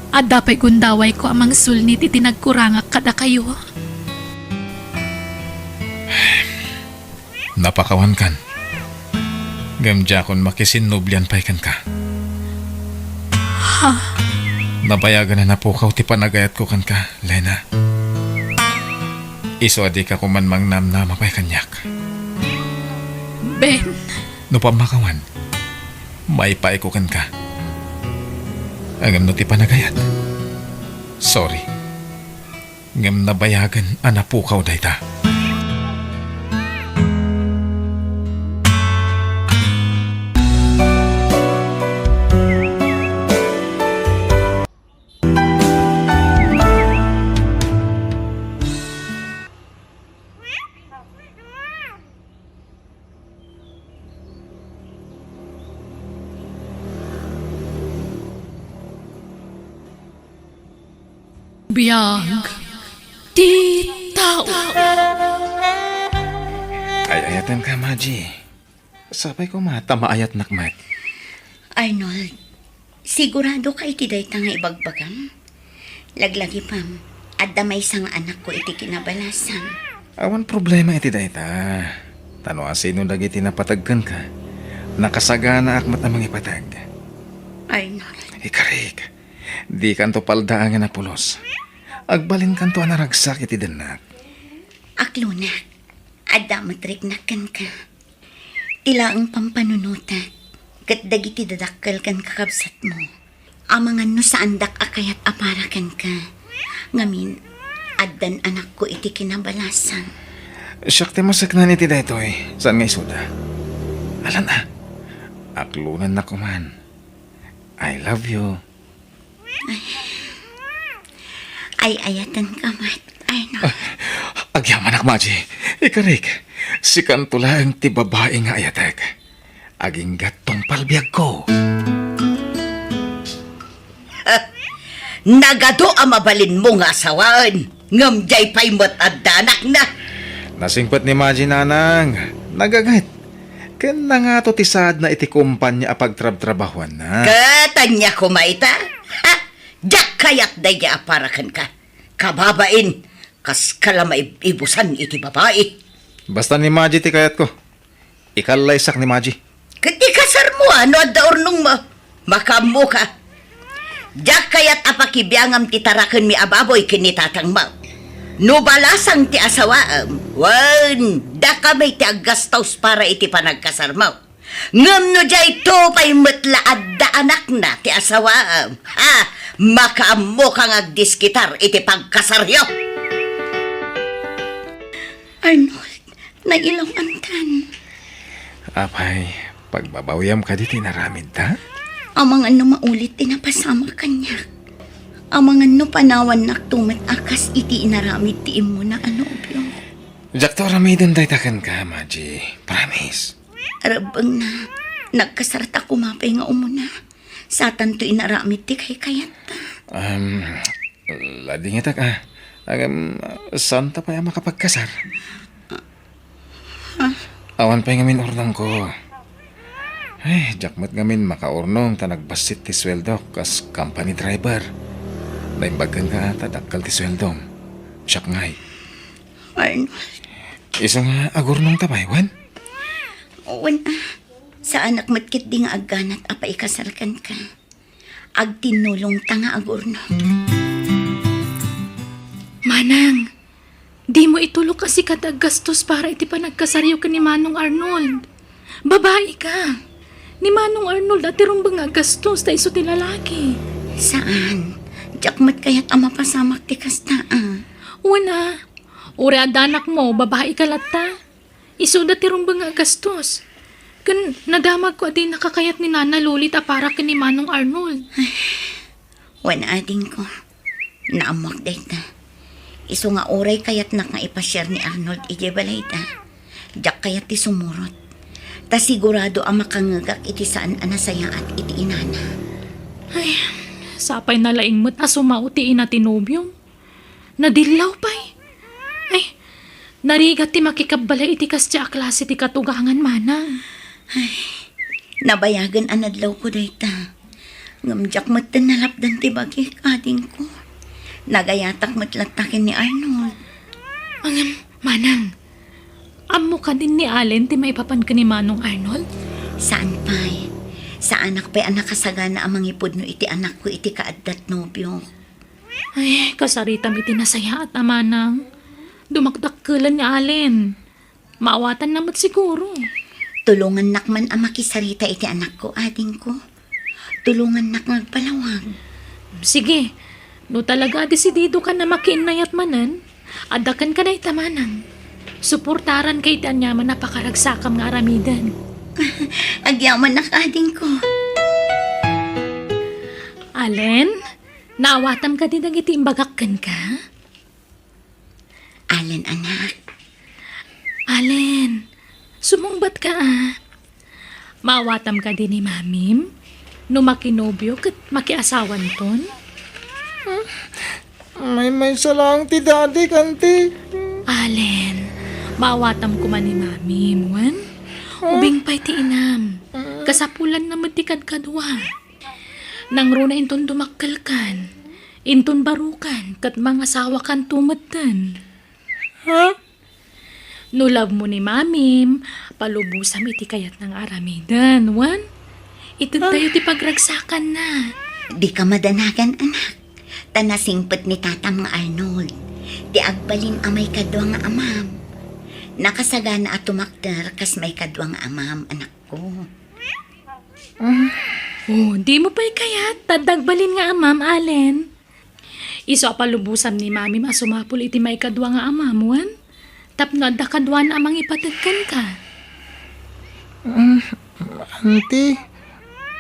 adapay gundaway ko amang sulnit itinagkurangak kada kayo. Napakawan kan. Gamdya kon makisinubyan pa'y kan ka. Ha? Nabayagan na napukaw ti panagayat ko kan ka, Lena. Iso adi ka kumanmang namnama pa'y kanyak. Ben, No pamakawan, may paikukan ka. Agam no ti panagayat. Sorry. Ngam nabayagan anapukaw dayta. biyag, di tao. Ay ayatan ka, Maji. Sabay ko mata maayat nakmat. Arnold, sigurado ka iti day nga ibagbagam? Laglagi pam, at damay sang anak ko iti kinabalasan. Awan problema iti dayta. Tano asino dagiti napatagkan ka. Nakasagana akmat amang ipatag. Arnold. Ikarik, di kanto paldaan nga napulos. Agbalin kanto anaragsak iti denak. Akluna, adda matriknakan ka. Tila ang pampanunutat, kat dagiti dadakkel kan kakabsat mo. Amangan no sa andak akayat aparakan ka. Ngamin, addan anak ko iti kinabalasan. Siyakte masaknan iti daytoy. Saan nga isuda? Alan Baklunan na ko man. I love you. Ay ayatan ka mat, Arnold. Agyaman ak, Maji. Ikarik, si Kantula ang ti babae nga ayatek. Aging gatong palbiag ko. Nagado ang mabalin mo nga asawaan. Ngamjay pa'y matadanak na. Nasingpat ni Maji nanang. Nagagait. Ken na nga to tisad na iti kumpanya apagtrab-trabahuan na. Katanya ko maita. Ha? Jak kayat daya aparakan ka. Kababain. Kas kalamay ibusan iti babae. Basta ni Maji ti kayat ko. Ikalaysak ni Maji. Kati kasar mo ano at daurnong mo. Makamu ka. Jak kayat apakibiyangam titarakan mi ababoy kinitatang mo. Nubalasang ti asawaam. Wan, da kamay ti aggastaws para iti panagkasar mo. Ngam no jay to pa'y matlaad da anak na ti asawaam. Ha, makaamo kang agdiskitar iti pagkasaryo. Arnold, nailaw antan. Apay, pagbabawyam ka di tinaramid ta? Amang ano maulit tinapasama kanya. Amang ano panawan naktumat akas iti inaramid ti imo na ano obyo. Jak to ramidon day takan ka, Maji. Promise. Arabang na, nagkasarata kumapay nga umuna. Satan to inaramid ti kay kayat ta. Lading itak saan ta pa makapagkasar? Awan pa ngamin urnong ko. Ay, jakmat ngamin makaurnong ta nagbasit ti sweldo kas company driver. Naimbagan ka tadakal ti sweldom. Siyak ngay. Arnold, Isang agurnong tabay, wan? wan sa anak matkit di nga agganat apa ikasarkan ka. Agtinulong ta nga agurno. Manang, di mo itulog kasi kadag gastos para iti panagkasaryo ka ni Manong Arnold. Babae ka. Ni Manong Arnold at tirumbang nga gastos ta iso ti lalaki. Saan? Jakmat kayat ama pasamak ti kasta Una, uri adanak mo, babae ka lata. Iso da tirumbang nga gastos. Kan nadamag ko adi nakakayat ni Nana Lulit para ka ni Manong Arnold. Wan ading ko. Naamok dayta. Iso nga oray kayat nak nga ipashare ni Arnold ije balay ta. Jak kayat ti sumurot. Ta sigurado ang makangagak iti saan anasaya at iti inana. Ay, sapay na laing mo't asumautiin na tinubyong. Nadilaw pa'y. Ay, narigat ti makikabalay iti kasya klase ti katugangan manang. Nabayagan anadlaw ko dayta. Ngamjak mo't nalapdan ti bagik ading ko. Nagayatak mo't latakin ni Arnold. Ang manang, amo ka din ni Allen ti maipapan ka ni Manong Arnold? Saan pa'y? Sa anak pa'y anak kasagana amang ipod no iti anak ko iti kaaddat nobyo. Ay, kasaritam iti nasaya at amanang. Dumakdakkelan ni Allen. Maawatan namat siguro. Tulungan nakman ang makisarita iti anak ko, ading ko. Tulungan nak magpalawag. Sige, no talaga desidido ka na makiinayat manan, adakan ka na itamanang. Suportaran kay tanyaman na pakaragsakam nga aramidan. Agyaman nak ading ko. Allen, naawatam ka din ang iti imbagakkan ka? Allen, anak. Allen, sumungbat ka Maawatam ka din ni Mamim? No makinobyo kat makiasawan ton? May salang ti daddy kanti. Allen, maawatam ko man ni Mamim, wan? Ubing pa'y ti inam. Kasapulan na matikad kadwa. Nang runa inton dumakkel kan. Inton barukan kat mga sawa kan tumatan. Ha? Nulab mo ni Mamim, palubusam iti kayat ng aramidan, wan? Ito tayo ti pagragsakan na. Di ka madanagan, anak. Tanasingpet ni tatang nga Arnold. Di agbalin amay kadwa nga amam. Nakasagana at tumakder kas may kadwa nga amam, anak ko. Oh, di mo pa'y kayat. Tadagbalin nga amam, Allen. Iso palubusam ni Mamim asumapul iti may kadwa nga amam, wan? Tapno adda kadwa na amang ipatagkan ka. Auntie,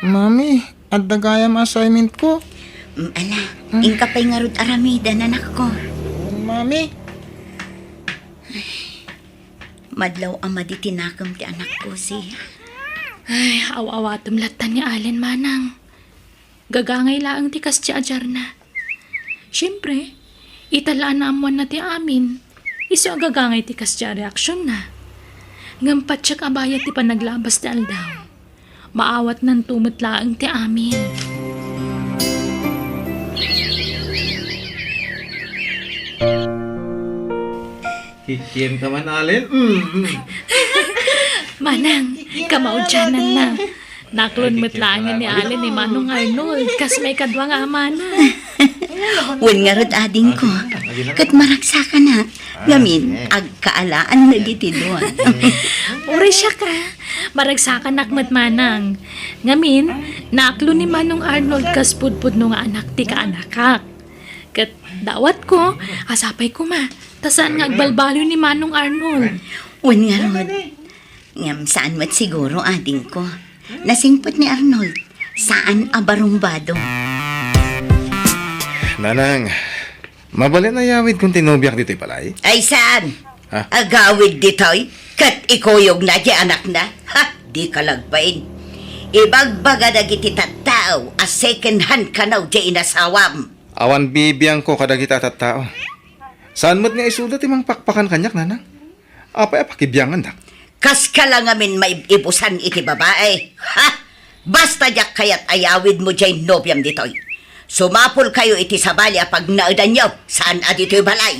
Mami, at dagayam assignment ko. Ala, ingka pa'y nga rod aramida, anak ko. Mami. Madlaw ang maditinakam ti anak ko si... Ay, awa-awa tumlatan ni Allen manang. Gagangay laang ti kas ti ajar na. Siyempre, italaan na amuan na ti amin. Iso ang gagangay ti kas ti reaksyon na. Ngampat siya kabaya ti panaglabas ti aldaw. Maawat ng tumot laang ti amin. Kikian ka man, Alin? Manang, kamaudyanan na. Naklon metlangan ni Allen ni Manong Arnold kas may kadwa nga ama na. Wan nga rod ading ko. Kat maragsa ka na. Gamin, agkaalaan na diti doon. Uri siya ka. Maragsakan nakmat manang. Ngamin, naklon ni Manong Arnold kas pudpud no nga anak ti kaanakak. Kat dawat ko, asapay ko ma. Tasan nga agbalbalo ni Manong Arnold. Wan nga rod. Ngam saan mat siguro ading ko. Nasingpot ni Arnold. Saan abarumbado? Nanang, mabalin na yawid kung tinubyak dito'y palay. Ay saan? Ha? Agawid ditoy? Kat ikuyog na di anak na? Ha? Di kalagpain. Ibagbaga na giti tattao a second hand ka na di inasawam. Awan bibiyang ko kada kita tattao. Saan mo't nga isulat imang pakpakan kanyak, nanang? Apay apakibiyangan dak. Kas ka lang amin may ibusan iti babae. Ha? Basta jak kayat ayawid mo dyan nobyam ditoy. Sumapol kayo iti sabali pag naudan nyo. Saan adito'y balay?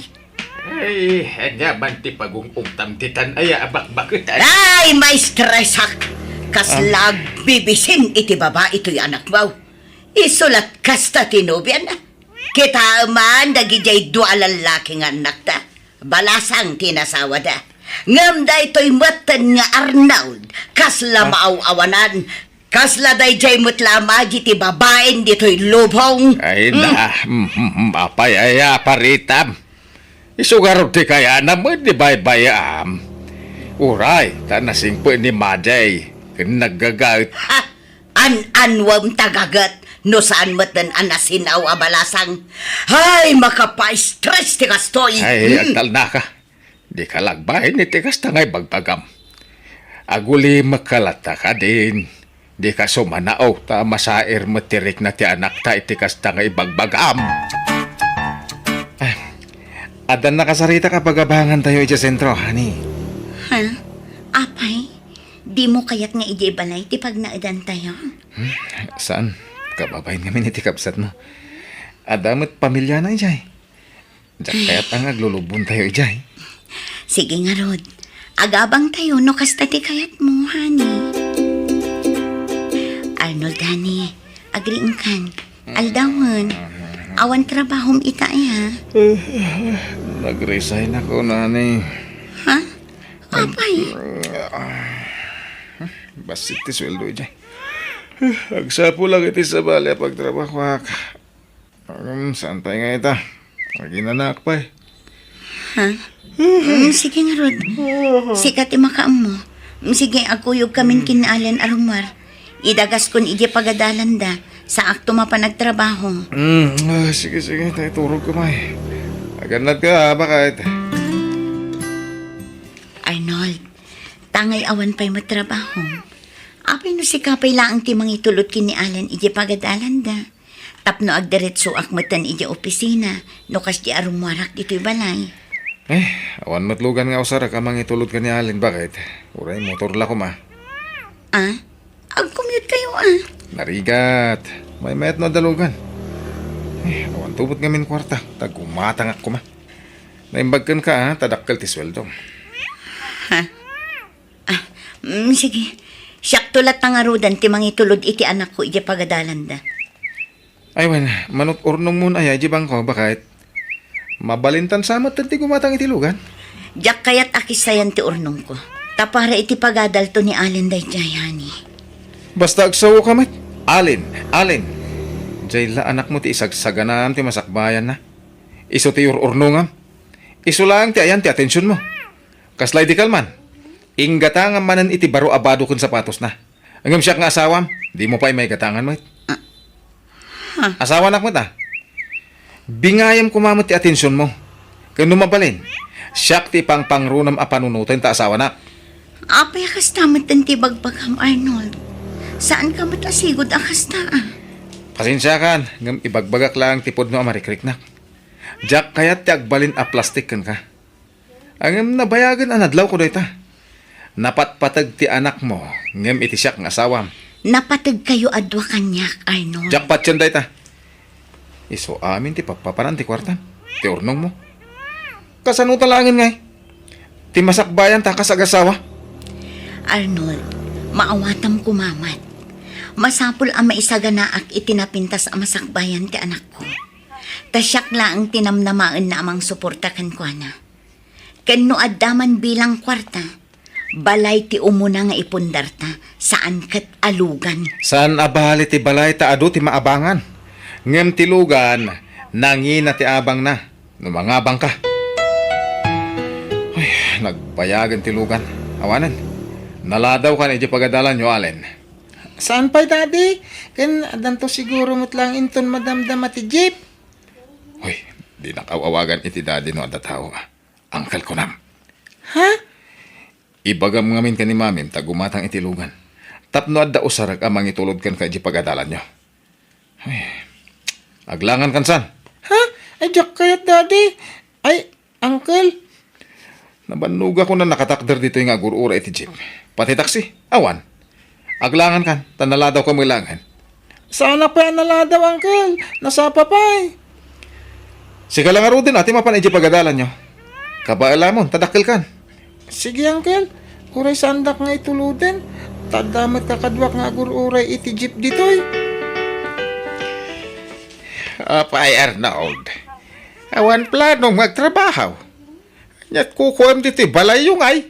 Ay, nga banti pagungungtam titan ay abak-bakutan. Ay, may stressak. Kaslag bibisin iti baba ito'y anak mo. Isulat kasta tinubyan. Kita man dagijay dua lalaking anak ta. Balasang tinasawa da. Ngamda ito'y matan nga Arnold. Kasla maaw-awanan. Kasla day jay mutlama ti babaen dito'y lubong. Ay na, apay ay aparitam. Isugarog ti kaya naman di bay-bayam. Uray, tanasing po ni Maday. Naggagat. Ha? An-anwam tagagat. No saan matan anasinaw abalasang. Ay, makapa-stress ti kastoy. Ay, agtal na ka. Di ka lagbahin ni tikas tangay bagbagam. Aguli makalata ka din. Di ka sumanao ta masair matirik na ti anak ta itikas tangay bagbagam. Adan nakasarita kapag abangan tayo iti sentro, honey. Ha? Apay? Di mo kaya't nga iji balay ti pag naidan tayo? Saan? Kababayin kami ni tikapsat mo. Adamot pamilya na ijay. Diyak kaya't ang aglulubon tayo ijay. Sige nga, Rod. Agabang tayo no kasta ti kayat mo, honey. Arnold, honey. Agriin kan. Aldawan. Awan trabahom ita ha. Nag-resign ako, nanay. Ha? Apay? Basit ti sweldo ijay. Agsapo lang iti sa balya pagtrabaho ak. Saan tayo nga ita? Maginanak pa eh. Ha? Sige nga, Rod. Sikat makaam mo. Sige, agkuyog kamin kinaalan arumar. Idagas kun iji pagadalan da. Sa akto mapanagtrabaho. Sige, tayo turog kamay. Aganlat ka, bakit? Arnold, tangay awan pa'y matrabaho. Apay no si kapay laang timang itulot kini Alan iji pagadalan da. Tapno agdiretso akmatan iji opisina. No kas di arumwarak dito'y balay. Awan matlugan nga usara ka mang itulot ka ni Alin, bakit? Uray, motor la ko ma. Ah? Ag-commute kayo Narigat. May mayat no dalugan. Awan tubot nga min kwarta. Tagumatang ako ma. Naimbagkan ka tadakkel ti sweldo. Ha? Sige. Siyak tulat tangarudan ti mangitulod iti anak ko iti pagadalan da. Ay, wan, manot urnong mun ay bang ko, bakit? Mabalintan samat ti gumatang iti lugan. Diyak kayat akisayan ti urnong ko. Tapara iti pagadal to ni Alin day jayani. Basta agsawo ka, mat. Alin. Jayla anak mo ti isagsaganam ti masakbayan na. Iso ti urnongam. Iso lang ti ayan ti atensyon mo. Kaslay di kalman. Inggatang manan iti baro abado kun sapatos na. Angam siya nga asawam. Di mo pa may katangan mo. Asawa nak mo ta. Bingayam kumamot ti atensyon mo. Kano mabalin? Siyak ti pangrunam a panunutin ta asawa nak. Apay akasta matan ti bagbagam, Arnold. Saan ka matasigod akasta? Pasensya kan, ngam ibagbagak lang tipod no amarikrik nak. Jack kayat ti agbalin a plastik kan ka. Ang nabayagan anadlaw ko dayta. Napatpatag ti anak mo, ngam iti siyak ng asawam. Napatag kayo adwa kanyak, Arnold. Jack patyan dayta. Iso amin ti papaparan ti kwartan. Ti urnong mo. Kasanutan langin ngay. Ti masakbayan ta kasag-asawa. Arnold, maawatam kumamat. Masapul ang maisaganaak itinapintas ang masakbayan ti anak ko. Tasyak lang tinamnamaan na amang suporta kan ko na. Ken no addaman bilang kwarta, balay ti umuna nga ipundarta saan kat alugan. Saan abali ti balay ta adu ti maabangan. Ngem ti lugan, nangina ti abang na. Numangabang ka. Ay, nagbayagan ti lugan. Awanan. Naladaw ka na iti pagadalan nyo, Allen. Saan pa, Daddy? Kan adanto siguro mo't lang inton madamdam at jeep. Uy, di nakawawagan iti daddy no adatao. Angkal ko nam. Ha? Ibagam ngamin ka ni mamim tagumatang iti lugan. Tapno adda usarag amang itulod kan ka iti pagadalan nyo. Ay, aglangan kan san. Ha? Ay, Jack kayat, Daddy. Ay, Uncle. Nabanuga ko na nakatakder dito yung agurura iti jeep. Pati taksi, awan. Aglangan kan, tanaladaw ka mo ilangan. Sana pa yan naladaw, Uncle. Nasapa pa eh. Sige lang aro din, ati mapan iti pagadalan nyo. Kabaala mo, tadakil kan. Sige, Uncle. Uray sandak nga ituluden. Tadamat kakadwak nga agur-uray iti jeep dito eh. Apay Arnold. Awan planong magtrabaho. Nyat kukuam dito balay yung ay.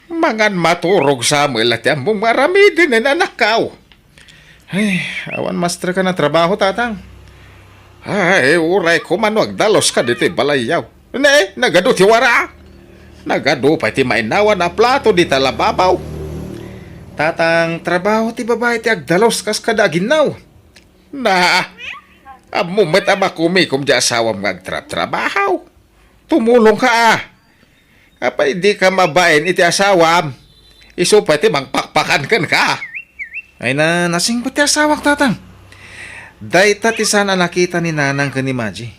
Mangan maturog sa amil at yan mong marami din na nanakaw. Ay, awan master ka na trabaho, tatang. Ay, uray ko man dalos ka dito balay yaw. Ne, nagado ti wara. Nagado pa ti mainawan na plato di talababaw. Tatang, trabaho ti babae ti agdalos kas kada ginaw. Na, amumet ama kumikom di asawam ngagtrabaho. Tumulong ka ah. Apay di ka mabain iti asawam. Iso pa ti mangpakpakan kan ka. Ay na, nasing pati asawak, tatang. Dayta ti sana nakita ni nanang ka ni Maji.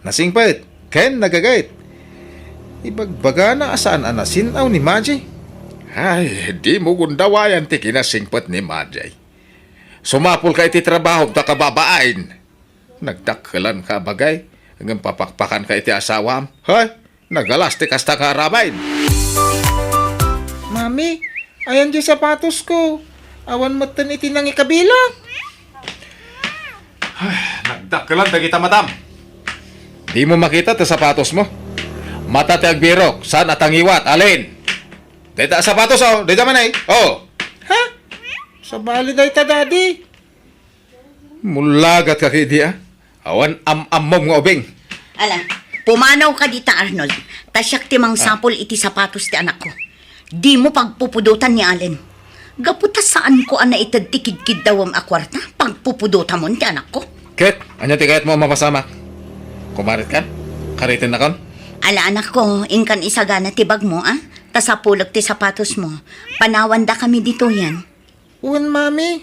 Nasing pait, ken nagagait. Ibagbaga na asaan anasinaw ni Maji. Ay, di mo gundawayan ti kinasingpat ni Majay. Sumapol ka iti trabaho ta kababain. Nagdakkelan ka bagay. Hanggang papakpakan ka iti asawam. Hay, nagalas ti kasta karamain. Mami, ayan di sapatos ko. Awan matan iti nang ikabila. Nagdakkelan ta kita, madam. Di mo makita ti sapatos mo. Mata ti agbirok, saan at ang iwat, alin? Dita sapatos, oh. Dita man ay. Oh. Ha? Sa bali day ta, Daddy. Mulagat ka kidi, ah. Awan am-amom nga ubing. Ala, pumanaw ka dita, Arnold. Tasyak ti mang sapol iti sapatos ti anak ko. Di mo pagpupudutan ni Allen. Gaputa saan ko ana itad tikid-kid daw ang akwarta? Pagpupudutan mo ti anak ko. Ket, anya ti kayat mo mapasamak? Kumarit kan? Karitin na kon? Ala anak ko, ingkan isagana ti bag mo, ah? Tasapulog ti sapatos mo. Panawanda kami dito yan. Uwan, Mami.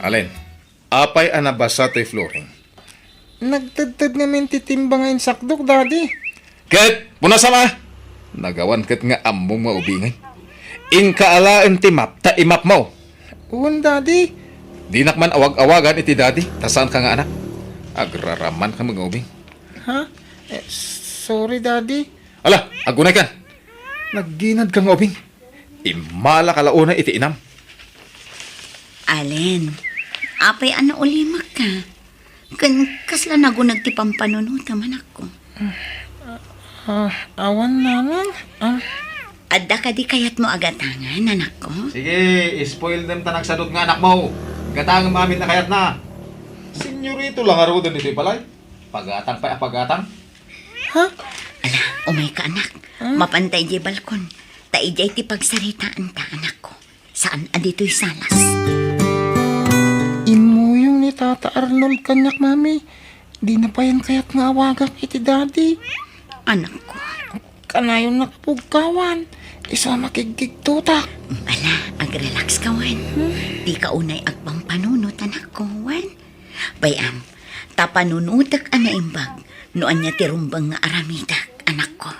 Alin, apay anabasa to'y flooring. Nagtagtag namin titimbangayin sakdok, Daddy. Ket, puna sama! Nagawan ket nga among maubingay. Inkaalaan ti map, ta imap mo. Uwan, Daddy. Di nakman awag-awagan iti daddy, tasan ka nga anak. Agraraman ka mga ubing. Ha? Sorry, Daddy. Ala, agunay kan. Nagginad ka nga ubing. Imala kalauna iti inam. Allen, apay ano ulimak ka? Kasla nagunag ti pampanunod man ako. Awan naman. Adda ka di kayat mo agatangan, anak ko? Sige, spoil them tanag sadot nga anak mo. Gatang mamin na kayat na. Senyorito lang aro din dito palay. Pagatang pa pagatang. Ha? Ala, umay ka anak. Mapantay di balkon. Taijay ti pagsaritaan ta, anak ko. Saan saan adito'y salas. Imuyong ni Tata Arnold kanyak, mami. Di na pa yan kaya't nga awagak iti daddy. Anak ko, Kanayon nakapugkawan. Isa makigigtutak. bala, ag-relax ka, Wan. Di ka unay agbang panunot, anak ko, Wan. Bayam, tapanunutak ana imbag, noan niya tirumbang nga aramidak, anak ko.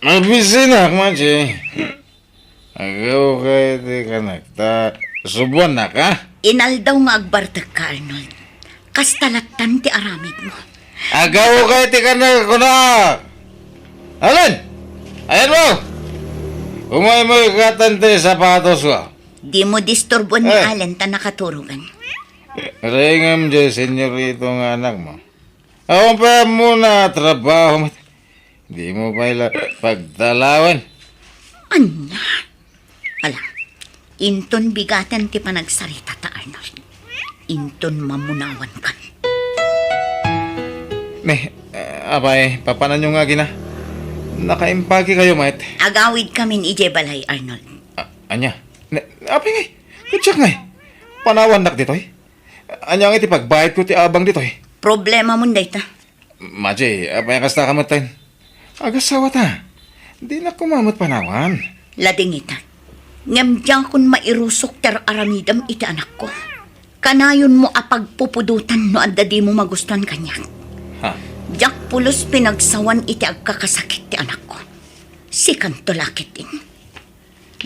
Mabisinak, Maji. Agaw kayo di ka nagta. Subuan na ka? Inaldaw nga agbartag ka, Arnold. Kastalatan ti aramid mo. Agaw kayo di ka nagkunak. Alin? Ayan mo! Umay mo ikatante sapatos ko. Di mo disturbo ni Allen ta nakaturugan. Ringam dyan, senyorito ng anak mo. Ako pa muna trabaho mo. Di mo pa ila pagdalawan. Anya? Ala, inton bigatan ti panagsarita ta, Arnold. Inton mamunawan ka. Abay, papanan nyo nga gina. Nakaimpagi kayo, mate. Agawid kami ni Ije Balay, Arnold. Anya? Apay ngay. Kutsak ngay. Panawan nak dito, Anya nga iti pagbayad ko ti abang dito, Problema mo ta. Maji, apay kasta kamot tayo. Agasawa ta. Di na kumamot panawan. Lading ita. Ngam diyan kun mairusok ter aramidam iti anak ko. Kanayon mo apagpupudutan no adda di mo magustuhan kanya. Ha? Diyak pulos pinagsawan iti agkakasakit ti anak ko. Si kanto lakit din.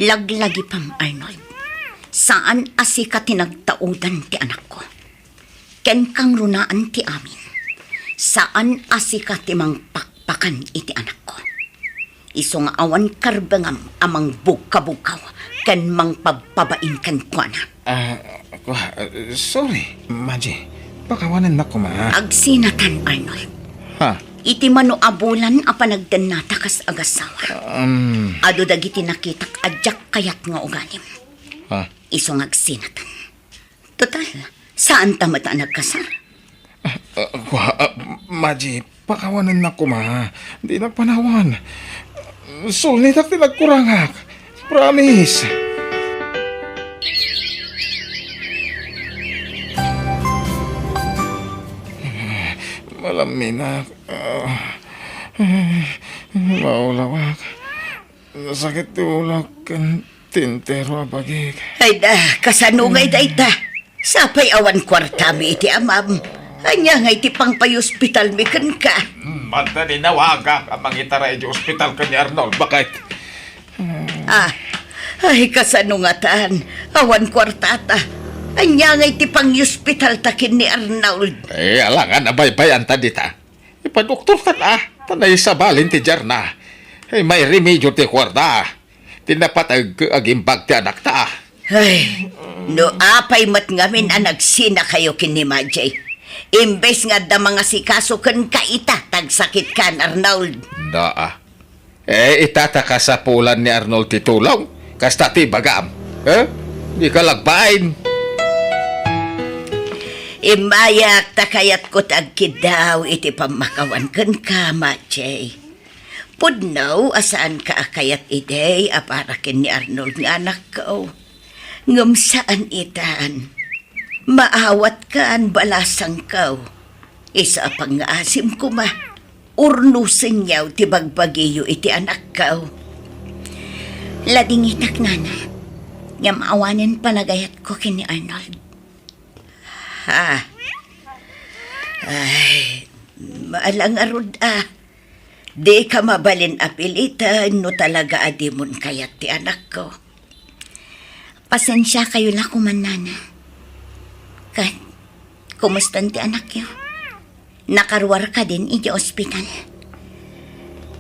Laglagi pam, Arnold. Saan asika tinagtaudan ti anak ko? Ken kang runaan ti amin. Saan asika ti mangpakpakan iti anak ko? Iso nga awan karbangam amang buka-bukaw ken mangpagpabain kan kuana. Sorry, Maji. Pakawanan na ko, ma. Agsinatan, Arnold. Ha? Iti mano abulan a panagdanata kas agasawa. Ado dagiti nakitak adyak kayat nga ugalim. Ha? Iso nga agsinatan. Total, saan tamata nagkasar? Maji, pakawanan na ko, ma. Di na panawan. Sulit at tinagkurangak. Promise. Malaminak. Maulawak. Sakit tulak kan tintero bagig. Ay da, kasanungay da ita. Sapay awan kwarta mi iti amam. Anya nga iti pang pay-hospital mi kan ka. Banda ni nawaga ang mangitara di ospital ka ni Arnold. Bakit? Ay kasanungatan. Awan kwartata. Anya nga iti pang hospital takin ni Arnold. Alangan abay-bayan ta dita. Ipadoktor ta na. Tanay sa balin ti Jarna. May remedyo ti kwarta. Tinapatag agimbag ti anak ta. Ay, no apay mat ngamin ang nagsina kayo kini Majay. Imbes nga da mga sikaso kan kaita, tagsakit kan Arnold. Daa. Itataka sa pulan ni Arnold titulong. Kasta ti bagam. Di ka lagbain. Imayak takayat ko tagkid daw iti pamakawan kan ka, Majay. Pudnaw, asaan ka akayat iday aparakin ni Arnold nga anak ko. Ngam saan itan? Maawat kaan balasang kao. Isa pang asim ko ma. Urnusin yaw ti bagbagiyo iti anak kao. Lading itak nana. Ngam awanin panagayat ko kini Arnold. Ha? Ay, maalang arod Di ka mabalin apilitan no talaga adimon kayat ti anak ko. Pasensya kayo la kumanana. Kat, kumustan ti anak yo? Nakarwar ka din iti ospital.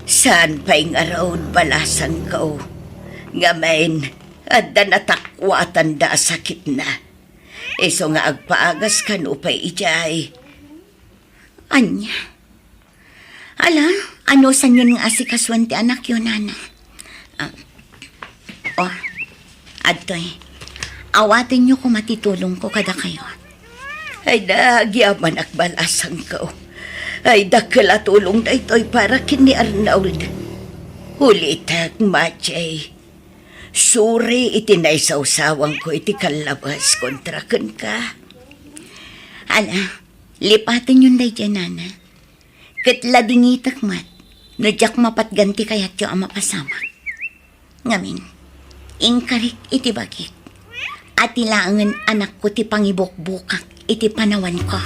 Saan pa yung araw balasan ko? Ngamain, adda natakwatan da sakit na. Iso nga agpaagas ka no pa'y ijay. Anya? Ala, ano san yun nga asikaswan ti anak yun, nana? Adtoy, awatin nyo kung matitulong ko kada kayo. Ay da, giyaman akbalasang ko. Ay da, kalatulong da ito'y para kini Arnold. Hulitag, Machay. Suri iti naisawsawang ko iti kalabas kontra ken ka. Ala, lipatin yun day dyan, nana. Kitla dingitak mat, nadyak mapatganti kayat yung ama pasamak. Ngamin, ingkarik iti bagik. At ilangan anak ko ti pangibok-bukak iti panawan ko.